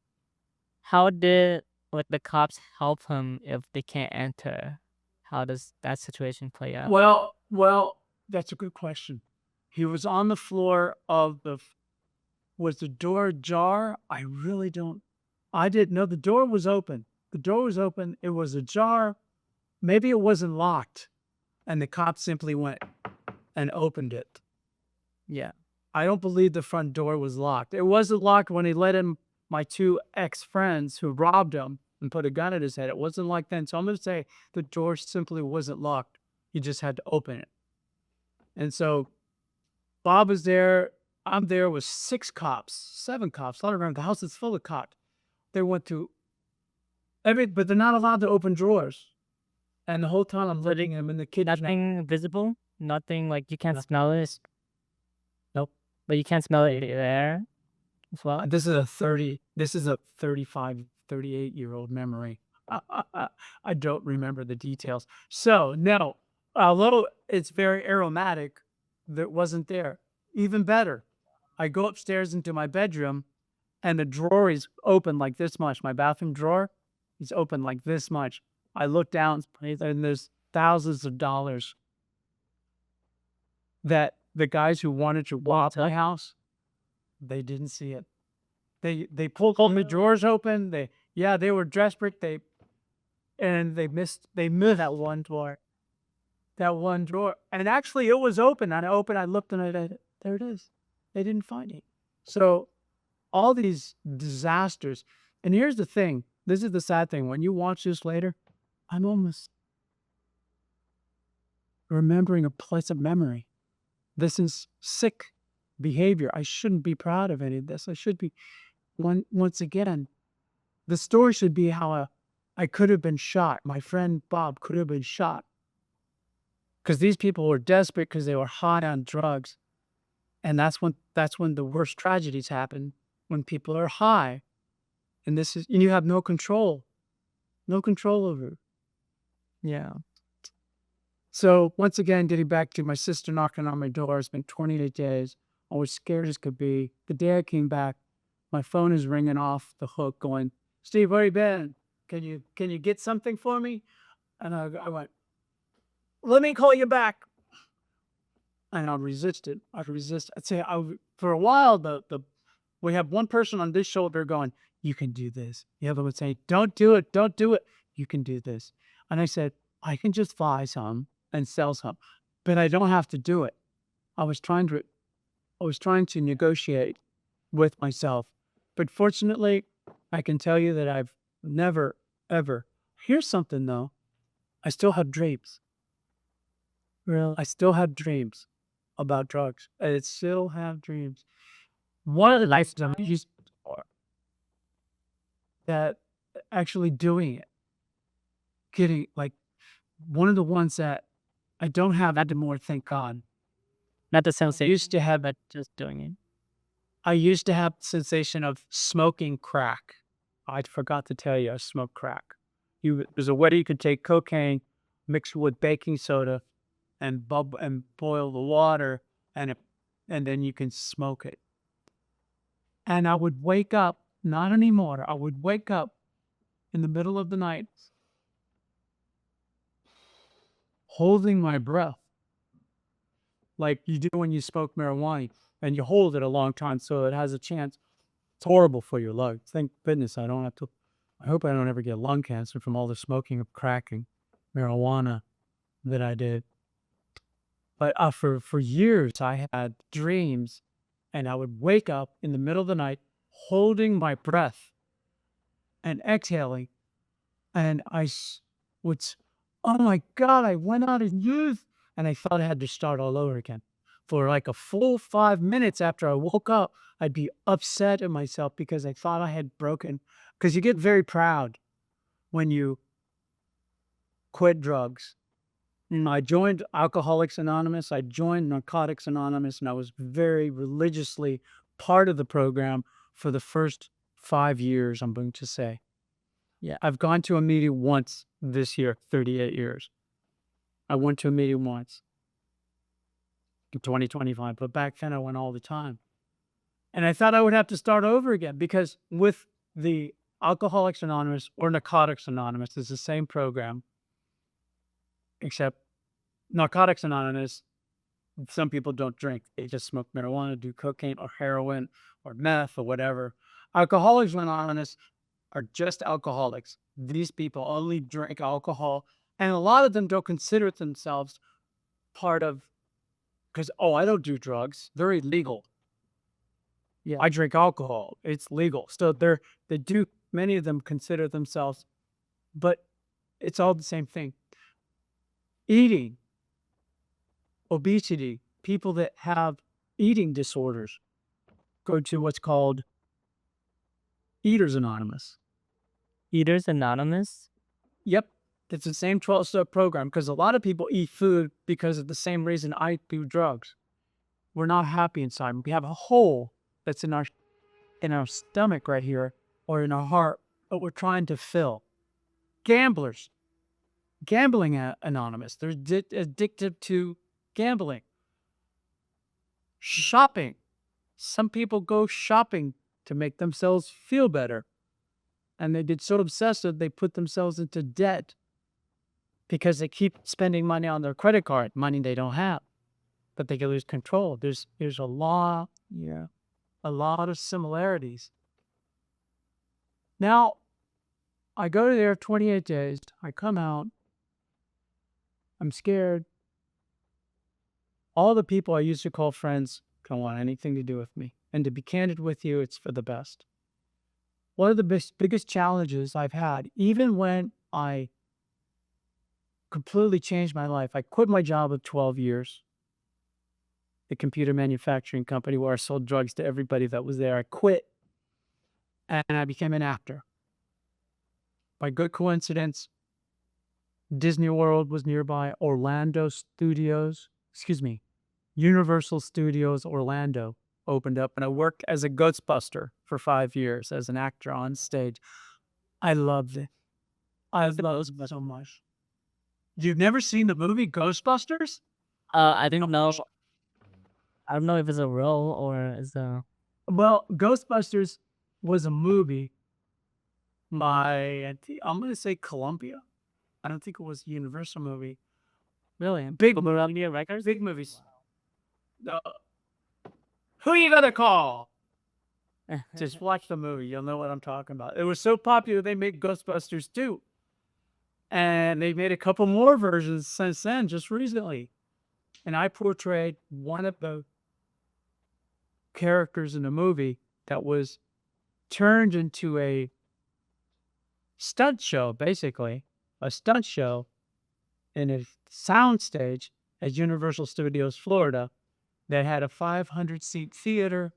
How did the cops help him if they can't enter? How does that situation play out? Well, that's a good question. He was on the floor of was the door ajar? I I didn't know the door was open. The door was open. It was ajar. Maybe it wasn't locked. And the cop simply went and opened it. Yeah. I don't believe the front door was locked. It wasn't locked when he let in my two ex-friends who robbed him and put a gun at his head. It wasn't like then. So I'm going to say the door simply wasn't locked. He just had to open it. And so Bob was there. I'm there with 7 cops all around. The house is full of cops. They went to but they're not allowed to open drawers. And the whole time I'm letting him in the kitchen. Nothing visible? Nothing like you can't No. smell it? Nope. But you can't smell it there as well? This is a 35, 38-year-old memory. I don't remember the details. So no, although it's very aromatic, that wasn't there. Even better, I go upstairs into my bedroom and the drawer is open like this much. My bathroom drawer is open like this much. I look down and there's thousands of dollars that the guys who wanted to rob my house, they didn't see it. They pulled all the drawers open. They were desperate. They missed that one drawer. That one drawer. And actually it was open. And I looked and there it is. They didn't find it. So all these disasters. And here's the thing. This is the sad thing. When you watch this later, I'm almost remembering a pleasant memory. This is sick behavior. I shouldn't be proud of any of this. I should be, once again, the story should be how I could have been shot. My friend Bob could have been shot. Because these people were desperate because they were high on drugs. And that's when the worst tragedies happen, when people are high. And you have no control. No control over it. Yeah. So once again, getting back to my sister knocking on my door, it's been 28 days. I was scared as could be. The day I came back, my phone is ringing off the hook going, "Steve, where you been? Can you get something for me?" And I went, "Let me call you back." And I resisted. I'd say for a while, we have one person on this shoulder going, "You can do this." The other would say, "Don't do it. Don't do it. You can do this." And I said, "I can just buy some and sell some, but I don't have to do it." I was trying to negotiate with myself. But fortunately, I can tell you that I've never, ever. Here's something though. I still have dreams. Really? I still have dreams about drugs. I still have dreams. One of the life that I'm used for, that actually doing it, getting like one of the ones that I don't have anymore, thank God. Not the sensation. Used to have, but just doing it. I used to have the sensation of smoking crack. I forgot to tell you, I smoked crack. There's a way you could take cocaine, mix it with baking soda, and boil the water, and then you can smoke it. And I would wake up, not anymore. I would wake up in the middle of the night, holding my breath, like you do when you smoke marijuana, and you hold it a long time so it has a chance. It's horrible for your lungs. Thank goodness I don't have to. I hope I don't ever get lung cancer from all the smoking of crack and marijuana that I did. But for years, I had dreams, and I would wake up in the middle of the night holding my breath and exhaling, and would, oh my God, I went out of youth, and I thought I had to start all over again. For like a full 5 minutes after I woke up, I'd be upset at myself because I thought I had broken. Because you get very proud when you quit drugs. I joined Alcoholics Anonymous. I joined Narcotics Anonymous, and I was very religiously part of the program for the first 5 years, I'm going to say. Yeah, I've gone to a meeting once this year, 38 years. I went to a meeting once in 2025, but back then I went all the time. And I thought I would have to start over again because with the Alcoholics Anonymous or Narcotics Anonymous, it's the same program, except Narcotics Anonymous, some people don't drink. They just smoke marijuana, do cocaine or heroin or meth or whatever. Alcoholics Anonymous are just alcoholics. These people only drink alcohol, and a lot of them don't consider themselves part of, because, oh, I don't do drugs. They're illegal. Yeah. I drink alcohol. It's legal. So they do, many of them consider themselves, but it's all the same thing. Eating, obesity, people that have eating disorders go to what's called Eaters Anonymous. Eaters Anonymous? Yep. It's the same 12-step program, because a lot of people eat food because of the same reason I do drugs. We're not happy inside. We have a hole that's in our stomach right here, or in our heart, that we're trying to fill. Gamblers, Gambling Anonymous, they're addicted to gambling. Shopping, some people go shopping to make themselves feel better, and they get so obsessive they put themselves into debt because they keep spending money on their credit card, money they don't have, but they can lose control. There's a lot of similarities. Now, I go there 28 days. I come out. I'm scared. All the people I used to call friends don't want anything to do with me. And to be candid with you, it's for the best. One of the biggest challenges I've had, even when I completely changed my life, I quit my job of 12 years, the computer manufacturing company where I sold drugs to everybody that was there. I quit, and I became an actor. By good coincidence, Disney World was nearby. Universal Studios Orlando opened up, and I worked as a Ghostbuster for 5 years as an actor on stage. I loved it. I loved it so much. You've never seen the movie Ghostbusters? I don't know. I don't know if it's a role or it's a. Well, Ghostbusters was a movie by, I'm going to say Columbia. I don't think it was a Universal movie. Really? Big Columbia Records? Big movies. Who you gonna call? Just watch the movie. You'll know what I'm talking about. It was so popular, they made Ghostbusters 2. And they made a couple more versions since then, just recently. And I portrayed one of the characters in the movie that was turned into a stunt show, basically. A stunt show in a soundstage at Universal Studios, Florida, that had a 500-seat theater.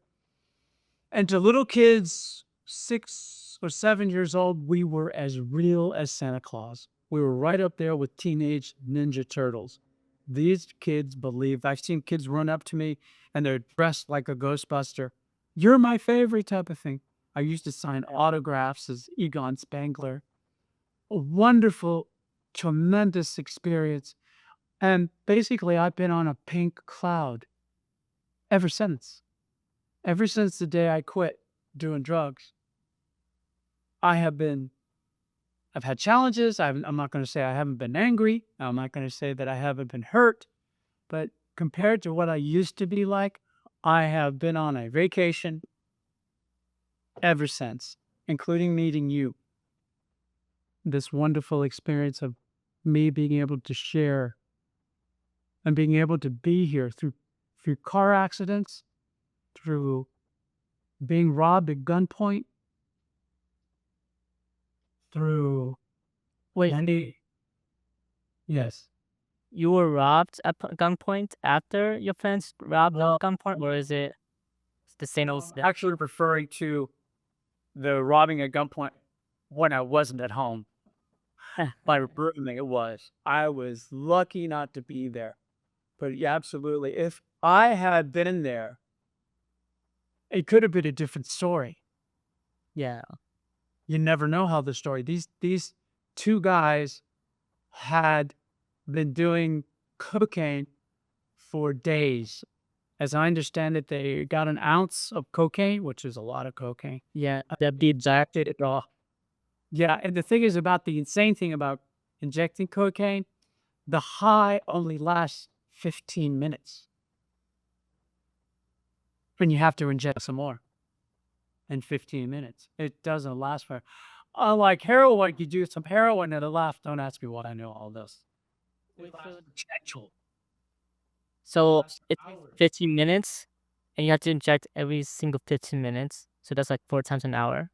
And to little kids, 6 or 7 years old, we were as real as Santa Claus. We were right up there with Teenage Ninja Turtles. These kids believed. I've seen kids run up to me and they're dressed like a Ghostbuster. You're my favorite type of thing. I used to sign autographs as Egon Spangler. A wonderful, tremendous experience. And basically, I've been on a pink cloud ever since. Ever since the day I quit doing drugs, I've had challenges. I'm not going to say I haven't been angry. I'm not going to say that I haven't been hurt. But compared to what I used to be like, I have been on a vacation ever since, including meeting you. This wonderful experience of me being able to share and being able to be here through car accidents, through being robbed at gunpoint, through Wait, yes. you were robbed at gunpoint after your friends robbed No. at gunpoint, or is it the same as that? Actually referring to the robbing at gunpoint when I wasn't at home. My roommate was. I was lucky not to be there. But yeah, absolutely. If I had been there, it could have been a different story. Yeah. You never know how the story. These two guys had been doing cocaine for days. As I understand it, they got an ounce of cocaine, which is a lot of cocaine. Yeah. That be Injected it all. Yeah, and the thing is about the insane thing about injecting cocaine, the high only lasts 15 minutes. And you have to inject some more in 15 minutes. It doesn't last for. Like heroin, you do some heroin and a laugh. Don't ask me what I know all this. Potential. So it takes 15 minutes, and you have to inject every single 15 minutes. So that's like 4 times an hour.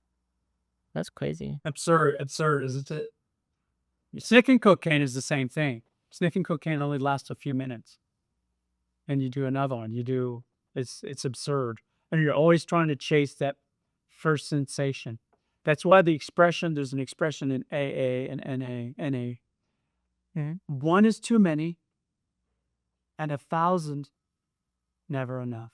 That's crazy. Absurd, isn't it? Sniffing cocaine is the same thing. Sniffing cocaine only lasts a few minutes. And you do another one. It's absurd. And you're always trying to chase that first sensation. That's why there's an expression in AA and NA. Mhm. One is too many, and 1,000 never enough.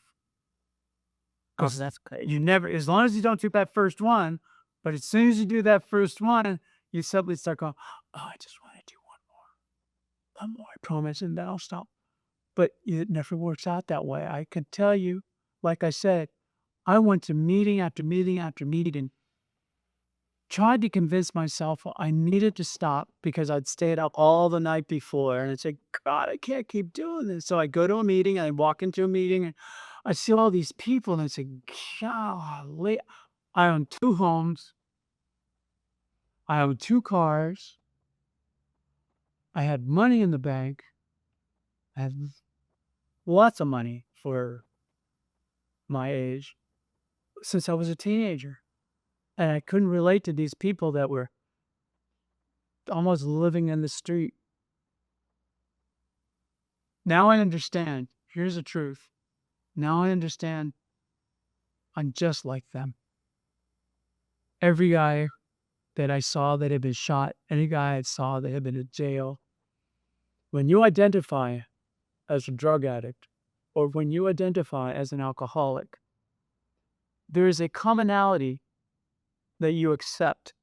Oh, 'Cause that's crazy. you never, as long as you don't do that first one, but as soon as you do that first one, you suddenly start going, "Oh, I just want to do one more, I promise, and then I'll stop." But it never works out that way. I can tell you, like I said, I went to meeting after meeting after meeting, tried to convince myself I needed to stop because I'd stayed up all the night before. And I'd say, God, I can't keep doing this. So I go to a meeting, I walk into a meeting, and I see all these people, and I say, golly, I own 2 homes, I own 2 cars, I had money in the bank, I had lots of money for my age since I was a teenager. And I couldn't relate to these people that were almost living in the street. Now I understand. Here's the truth. Now I understand I'm just like them. Every guy that I saw that had been shot, any guy I saw that had been in jail, when you identify as a drug addict or when you identify as an alcoholic, there is a commonality that you accept,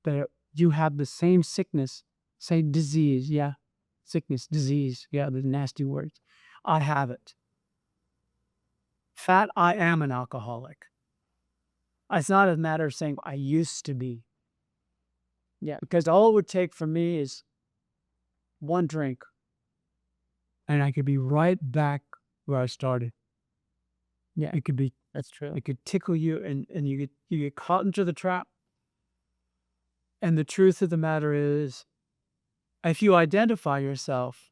that you have the same sickness, same disease. Yeah, sickness, disease. Yeah, the nasty words. I have it. Fat, I am an alcoholic. It's not a matter of saying I used to be. Yeah, because all it would take for me is one drink, and I could be right back where I started. Yeah, That's true. it could tickle you, and you get caught into the trap. And the truth of the matter is, if you identify yourself,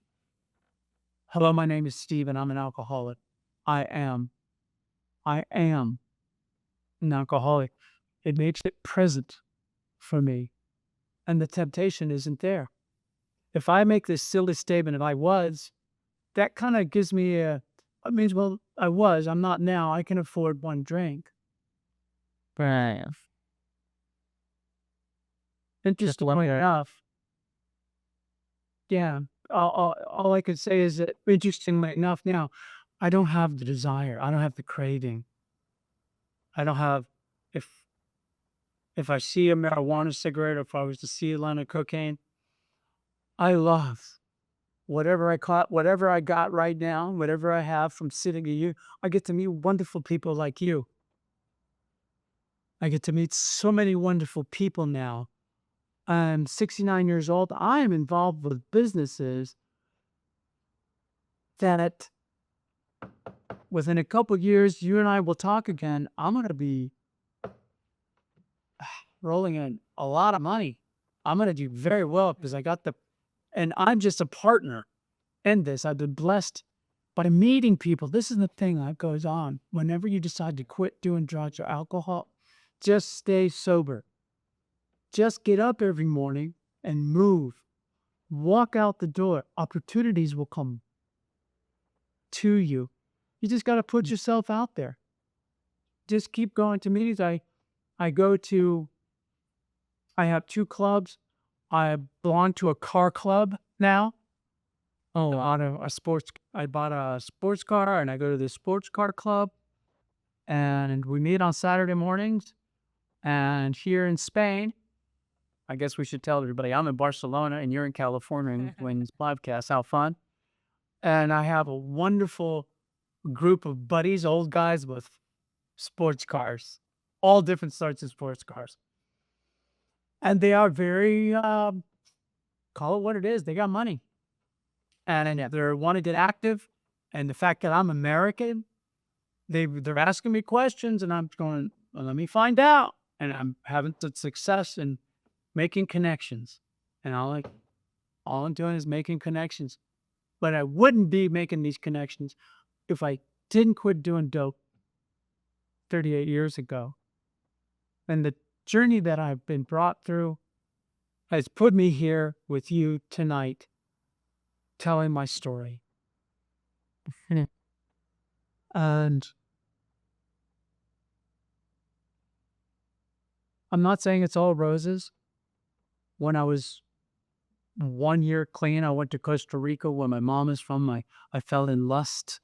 hello, my name is Steve, and I'm an alcoholic. I am. I am an alcoholic. It makes it present for me, and the temptation isn't there. If I make this silly statement, if I was, that kind of gives me it means, well, I was, I'm not now. I can afford one drink. Right. Interestingly one- enough, yeah, all I could say is that, interestingly enough, now I don't have the desire. I don't have the craving. I don't have, if if I see a marijuana cigarette, or if I was to see a line of cocaine, I love whatever I caught, whatever I got right now, whatever I have from sitting to you. I get to meet wonderful people like you. I get to meet so many wonderful people now. I'm 69 years old. I am involved with businesses that within a couple years, you and I will talk again. I'm going to be rolling in a lot of money. I'm going to do very well because and I'm just a partner in this. I've been blessed by meeting people. This is the thing that goes on. Whenever you decide to quit doing drugs or alcohol, just stay sober. Just get up every morning and move. Walk out the door. Opportunities will come to you. You just got to put yourself out there. Just keep going to meetings. I have 2 clubs. I belong to a car club now. Oh, wow. I bought a sports car, and I go to the sports car club, and we meet on Saturday mornings. And here in Spain, I guess we should tell everybody I'm in Barcelona and you're in California and doing this podcast. How fun. And I have a wonderful group of buddies, old guys with sports cars, all different sorts of sports cars. And they are very, call it what it is. They got money. And they want to get active. And the fact that I'm American, they're asking me questions, and I'm going, well, let me find out. and I'm having some success in making connections. And all I'm doing is making connections. But I wouldn't be making these connections if I didn't quit doing dope 38 years ago. And the journey that I've been brought through has put me here with you tonight, telling my story. And I'm not saying it's all roses. When I was 1 year clean, I went to Costa Rica, where my mom is from. I fell in lust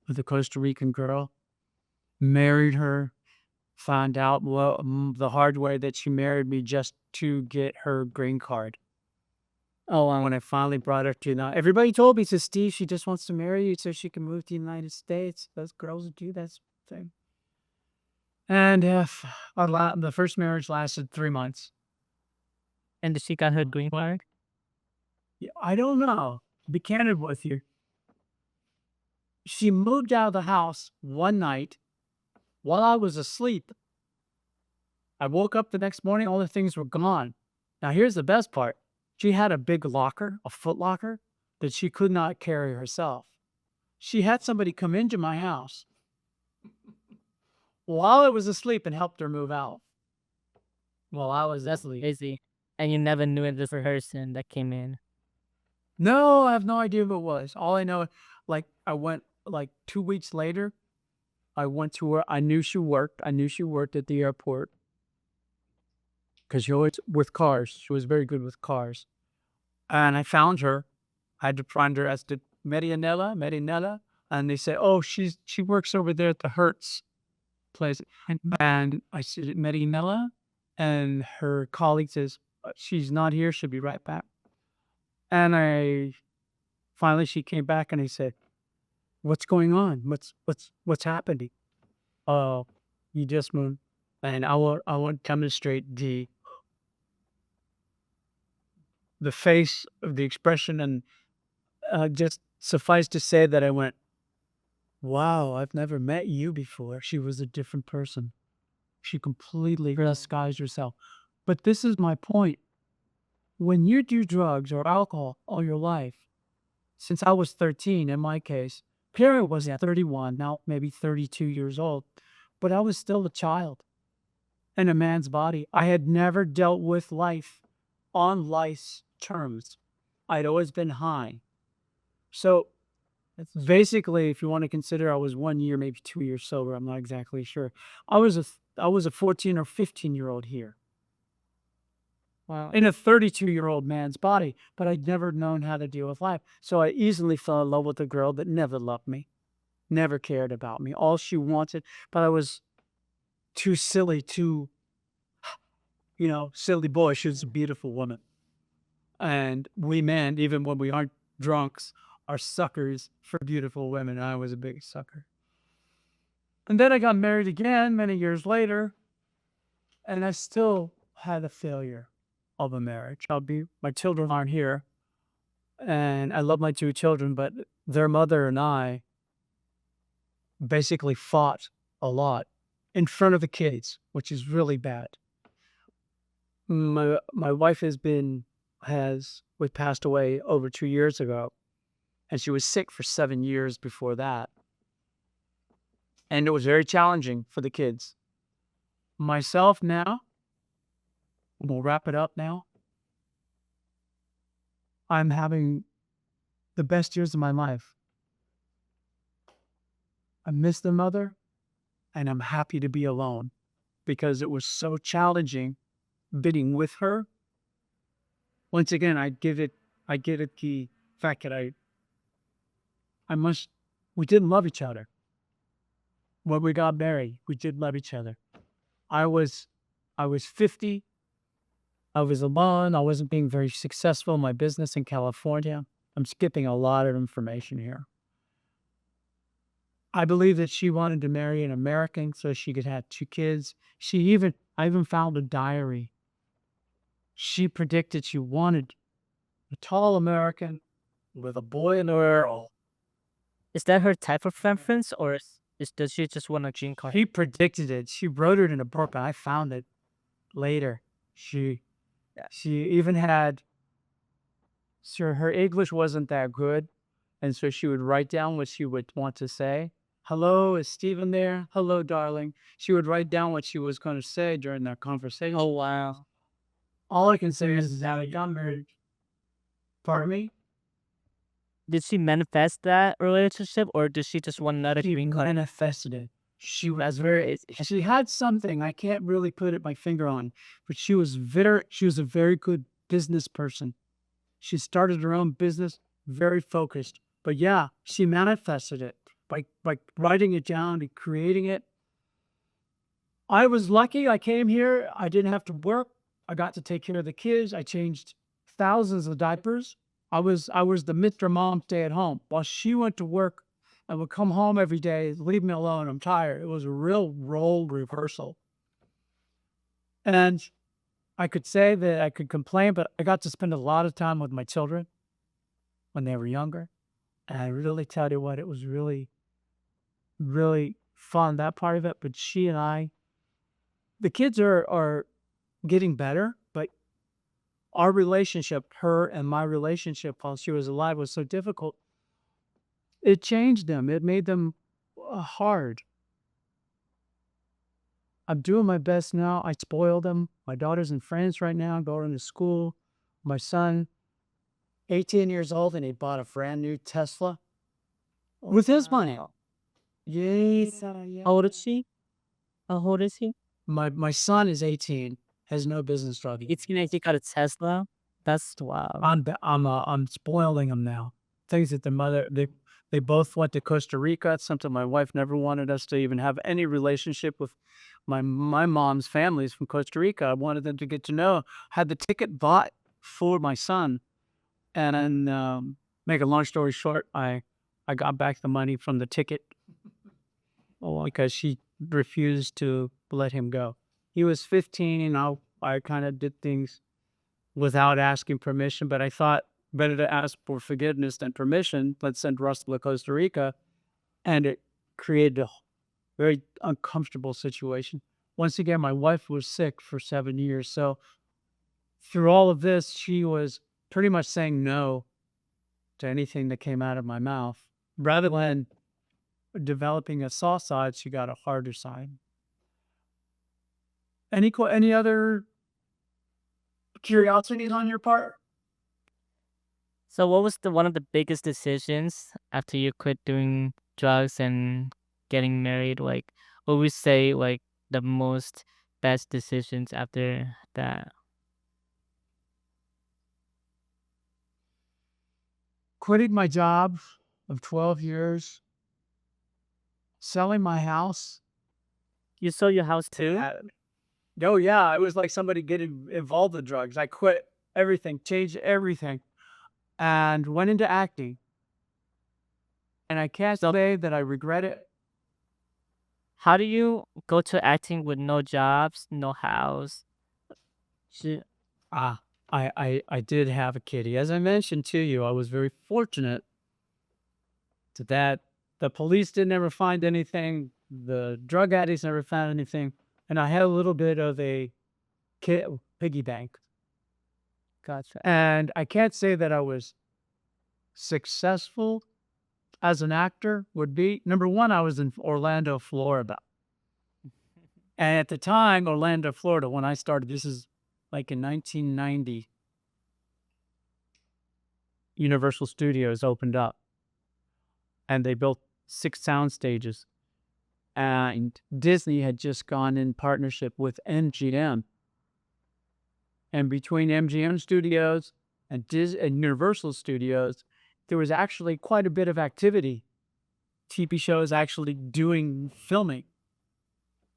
with a Costa Rican girl, married her, found out the hard way that she married me just to get her green card. Oh, and when I finally brought her to now, everybody told me, says, Steve, she just wants to marry you so she can move to the United States. Those girls do that thing. And if the first marriage lasted 3 months. And did she got her green card? Yeah, I don't know. Be candid with you. She moved out of the house one night while I was asleep. I woke up the next morning, all the things were gone. Now, here's the best part. She had a big locker, a foot locker, that she could not carry herself. She had somebody come into my house while I was asleep and helped her move out. While I was asleep. Crazy. And you never knew it was a person that came in. No, I have no idea who it was. All I know, I went 2 weeks later. I went to her. I knew she worked. I knew she worked at the airport because she always with cars. She was very good with cars. And I found her. I had to find her as the Marianella. And they said, oh, she works over there at the Hertz place. And I said, Marianella? And her colleague says, she's not here. She'll be right back. And finally she came back and I said, what's going on? What's happening? Oh, you just moved. And I won't demonstrate the face of the expression, and just suffice to say that I went, wow, I've never met you before. She was a different person. She completely disguised herself. But this is my point. When you do drugs or alcohol all your life, since I was 13 in my case, Pierre was 31, now maybe 32 years old, but I was still a child in a man's body. I had never dealt with life on life's terms. I'd always been high. So basically, if you want to consider, I was 1 year, maybe 2 years sober. I'm not exactly sure. I was a 14 or 15-year-old here. Wow. In a 32-year-old man's body, but I'd never known how to deal with life. So I easily fell in love with a girl that never loved me, never cared about me. All she wanted, but I was too silly, silly boy. She was a beautiful woman. And we men, even when we aren't drunks, are suckers for beautiful women. I was a big sucker. And then I got married again many years later, and I still had a failure of a marriage. My children aren't here, and I love my 2 children, but their mother and I basically fought a lot in front of the kids, which is really bad. My wife passed away over 2 years ago, and she was sick for 7 years before that. And it was very challenging for the kids. Myself now, we'll wrap it up now. I'm having the best years of my life. I miss the mother, and I'm happy to be alone because it was so challenging being with her. Once again, I get it the fact that we didn't love each other. When we got married, we did love each other. I was 50. I was alone. I wasn't being very successful in my business in California. I'm skipping a lot of information here. I believe that she wanted to marry an American so she could have 2 kids. I even found a diary. She predicted she wanted a tall American with a boy and a girl. Is that her type of preference, or does she just want a green card? He predicted it. She wrote it in a book, and I found it. later. She even had, sure, her English wasn't that good, and so she would write down what she would want to say. Hello, is Stephen there? Hello, darling. She would write down what she was going to say during that conversation. Oh wow. All I can say is that I got married. Pardon me? Did she manifest that relationship, or did she just want another She green card? manifested it. She had something I can't really put my finger on, but she was a very good business person. She started her own business, very focused. But yeah, she manifested it by writing it down and creating it. I was lucky. I came here. I didn't have to work. I got to take care of the kids. I changed thousands of diapers. I was the Mr. Mom stay at home while she went to work and would come home every day, leave me alone. I'm tired. It was a real role reversal. And I could say that I could complain, but I got to spend a lot of time with my children when they were younger. And I really tell you what, it was really, really fun, that part of it. But she and I, the kids are getting better, but our relationship, her and my relationship while she was alive, was so difficult. It changed them. It made them hard. I'm doing my best now. I spoil them. My daughter's in France right now, going to school. My son, 18 years old, and he bought a brand new Tesla with his money. Wow. Yes. How old is she? How old is he? My son is 18, has no business driving. It's he got a Tesla. That's wow. I'm spoiling them now. Things that they both went to Costa Rica. It's something my wife never wanted us to even have any relationship with. My mom's family is from Costa Rica. I wanted them to get to know. Had the ticket bought for my son, and then make a long story short, I got back the money from the ticket because she refused to let him go. He was 15, and I kind of did things without asking permission, but I thought better to ask for forgiveness than permission. Let's send Russell to Costa Rica. And it created a very uncomfortable situation. Once again, my wife was sick for 7 years. So through all of this, she was pretty much saying no to anything that came out of my mouth. Rather than developing a soft side, she got a harder side. Any other curiosities on your part? So what was one of the biggest decisions after you quit doing drugs and getting married? Like, what would we say like the most best decisions after that? Quitting my job of 12 years, selling my house. You sold your house too? Oh yeah, it was like somebody getting involved in drugs. I quit everything, changed everything, and went into acting. And I can't say that I regret it. How do you go to acting with no jobs, no house? She, I did have a kitty. As I mentioned to you, I was very fortunate to that. The police didn't ever find anything. The drug addicts never found anything. And I had a little bit of a piggy bank. Gotcha. And I can't say that I was successful as an actor. Would be number one, I was in Orlando, Florida. And at the time, Orlando, Florida, when I started, this is like in 1990, Universal Studios opened up and they built 6 sound stages. And Disney had just gone in partnership with MGM. And between MGM Studios and Universal Studios, there was actually quite a bit of activity. TV shows actually doing filming.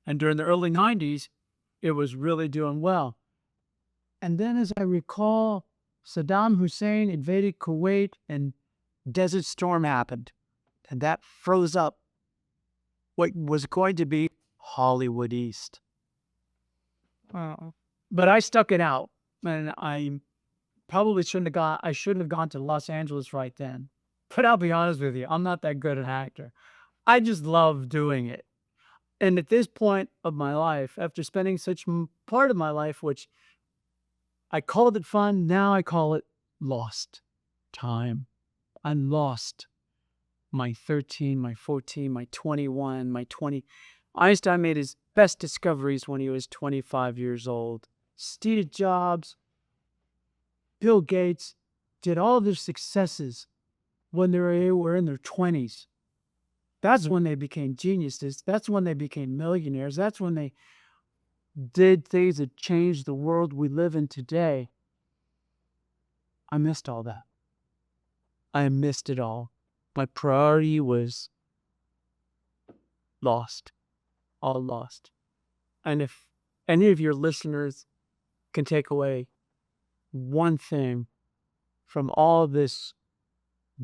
And during the early 90s, it was really doing well. And then, as I recall, Saddam Hussein invaded Kuwait and Desert Storm happened. And that froze up what was going to be Hollywood East. Oh. But I stuck it out, and I probably shouldn't have gone to Los Angeles right then. But I'll be honest with you, I'm not that good an actor. I just love doing it. And at this point of my life, after spending such part of my life, which I called it fun, now I call it lost time. I lost my 13, my 14, my 21, my 20. Einstein made his best discoveries when he was 25 years old. Steve Jobs, Bill Gates did all their successes when they were in their 20s. That's when they became geniuses. That's when they became millionaires. That's when they did things that changed the world we live in today. I missed all that. I missed it all. My priority was lost, all lost. And if any of your listeners can take away one thing from all this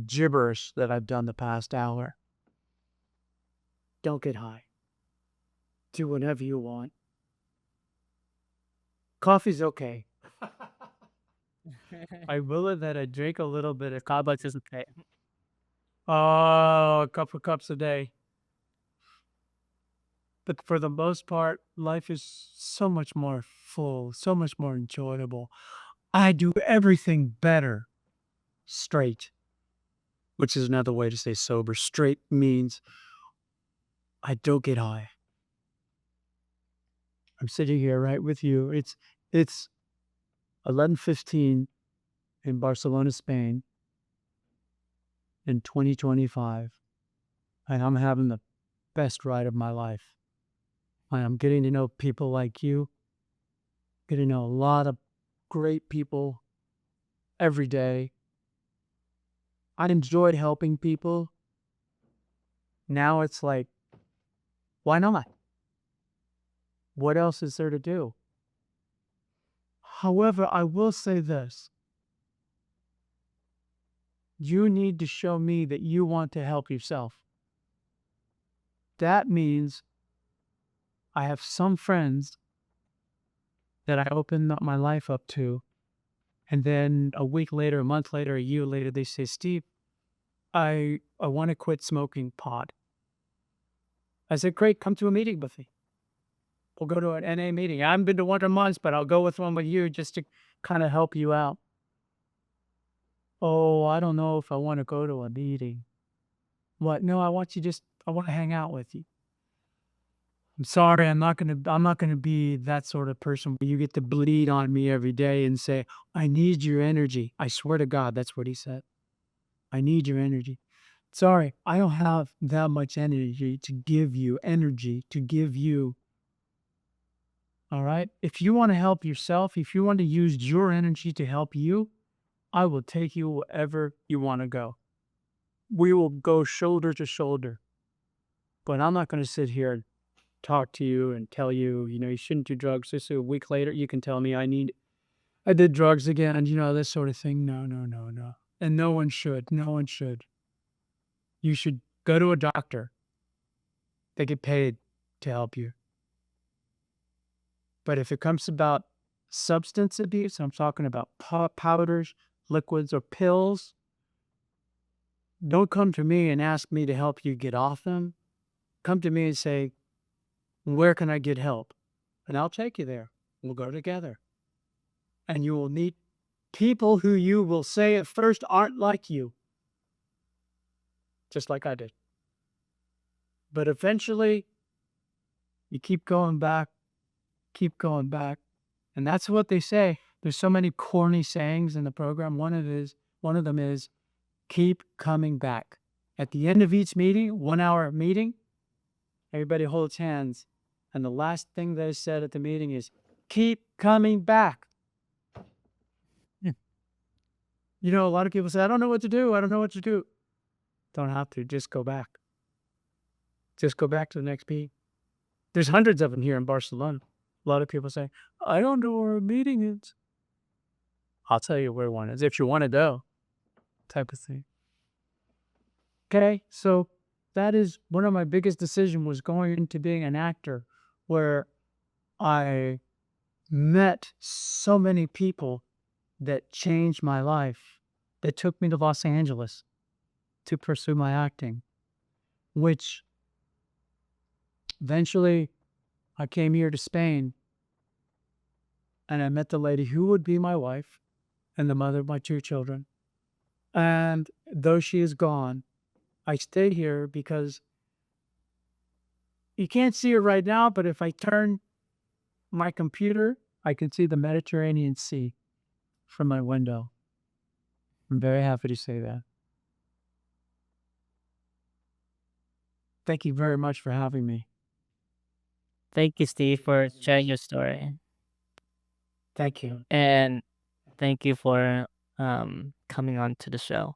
gibberish that I've done the past hour, don't get high. Do whatever you want. Coffee's okay. I will admit that I drink a little bit of Starbucks is okay. a couple cups a day. But for the most part, life is so much more full, so much more enjoyable. I do everything better straight, which is another way to say sober. Straight means I don't get high. I'm sitting here right with you. It's 11:15 in Barcelona, Spain in 2025, and I'm having the best ride of my life. I am getting to know people like you, getting to know a lot of great people every day. I enjoyed helping people. Now it's like, why not? What else is there to do? However, I will say this. You need to show me that you want to help yourself. That means I have some friends that I open up my life up to, and then a week later, a month later, a year later, they say, Steve, I want to quit smoking pot. I said, great, come to a meeting with me. We'll go to an NA meeting. I haven't been to one in months, but I'll go with one with you just to kind of help you out. Oh, I don't know if I want to go to a meeting. What? No, I want to hang out with you. I'm sorry, I'm not gonna be that sort of person where you get to bleed on me every day and say, I need your energy. I swear to God, that's what he said. I need your energy. Sorry, I don't have that much energy to give you. All right? If you want to help yourself, if you want to use your energy to help you, I will take you wherever you want to go. We will go shoulder to shoulder. But I'm not going to sit here and talk to you and tell you, you shouldn't do drugs. Just a week later, you can tell me I did drugs again, and this sort of thing. No, no, no, no. And no one should. No one should. You should go to a doctor. They get paid to help you. But if it comes about substance abuse, I'm talking about powders, liquids, or pills, don't come to me and ask me to help you get off them. Come to me and say, where can I get help? And I'll take you there. We'll go together. And you will meet people who you will say at first aren't like you. Just like I did. But eventually, you keep going back. And that's what they say. There's so many corny sayings in the program. One of them is, keep coming back. At the end of each meeting, 1 hour meeting, everybody holds hands. And the last thing that is said at the meeting is, keep coming back. A lot of people say, I don't know what to do. Don't have to. Just go back. Just go back to the next meeting. There's hundreds of them here in Barcelona. A lot of people say, I don't know where a meeting is. I'll tell you where one is if you want to go, type of thing. Okay, so that is one of my biggest decisions, was going into being an actor, where I met so many people that changed my life, that took me to Los Angeles to pursue my acting, which Eventually, I came here to Spain and I met the lady who would be my wife and the mother of my two children. And though she is gone, I stay here because you can't see her right now, but if I turn my computer, I can see the Mediterranean Sea from my window. I'm very happy to say that. Thank you very much for having me. Thank you, Steve, for sharing your story. Thank you. And thank you for coming on to the show.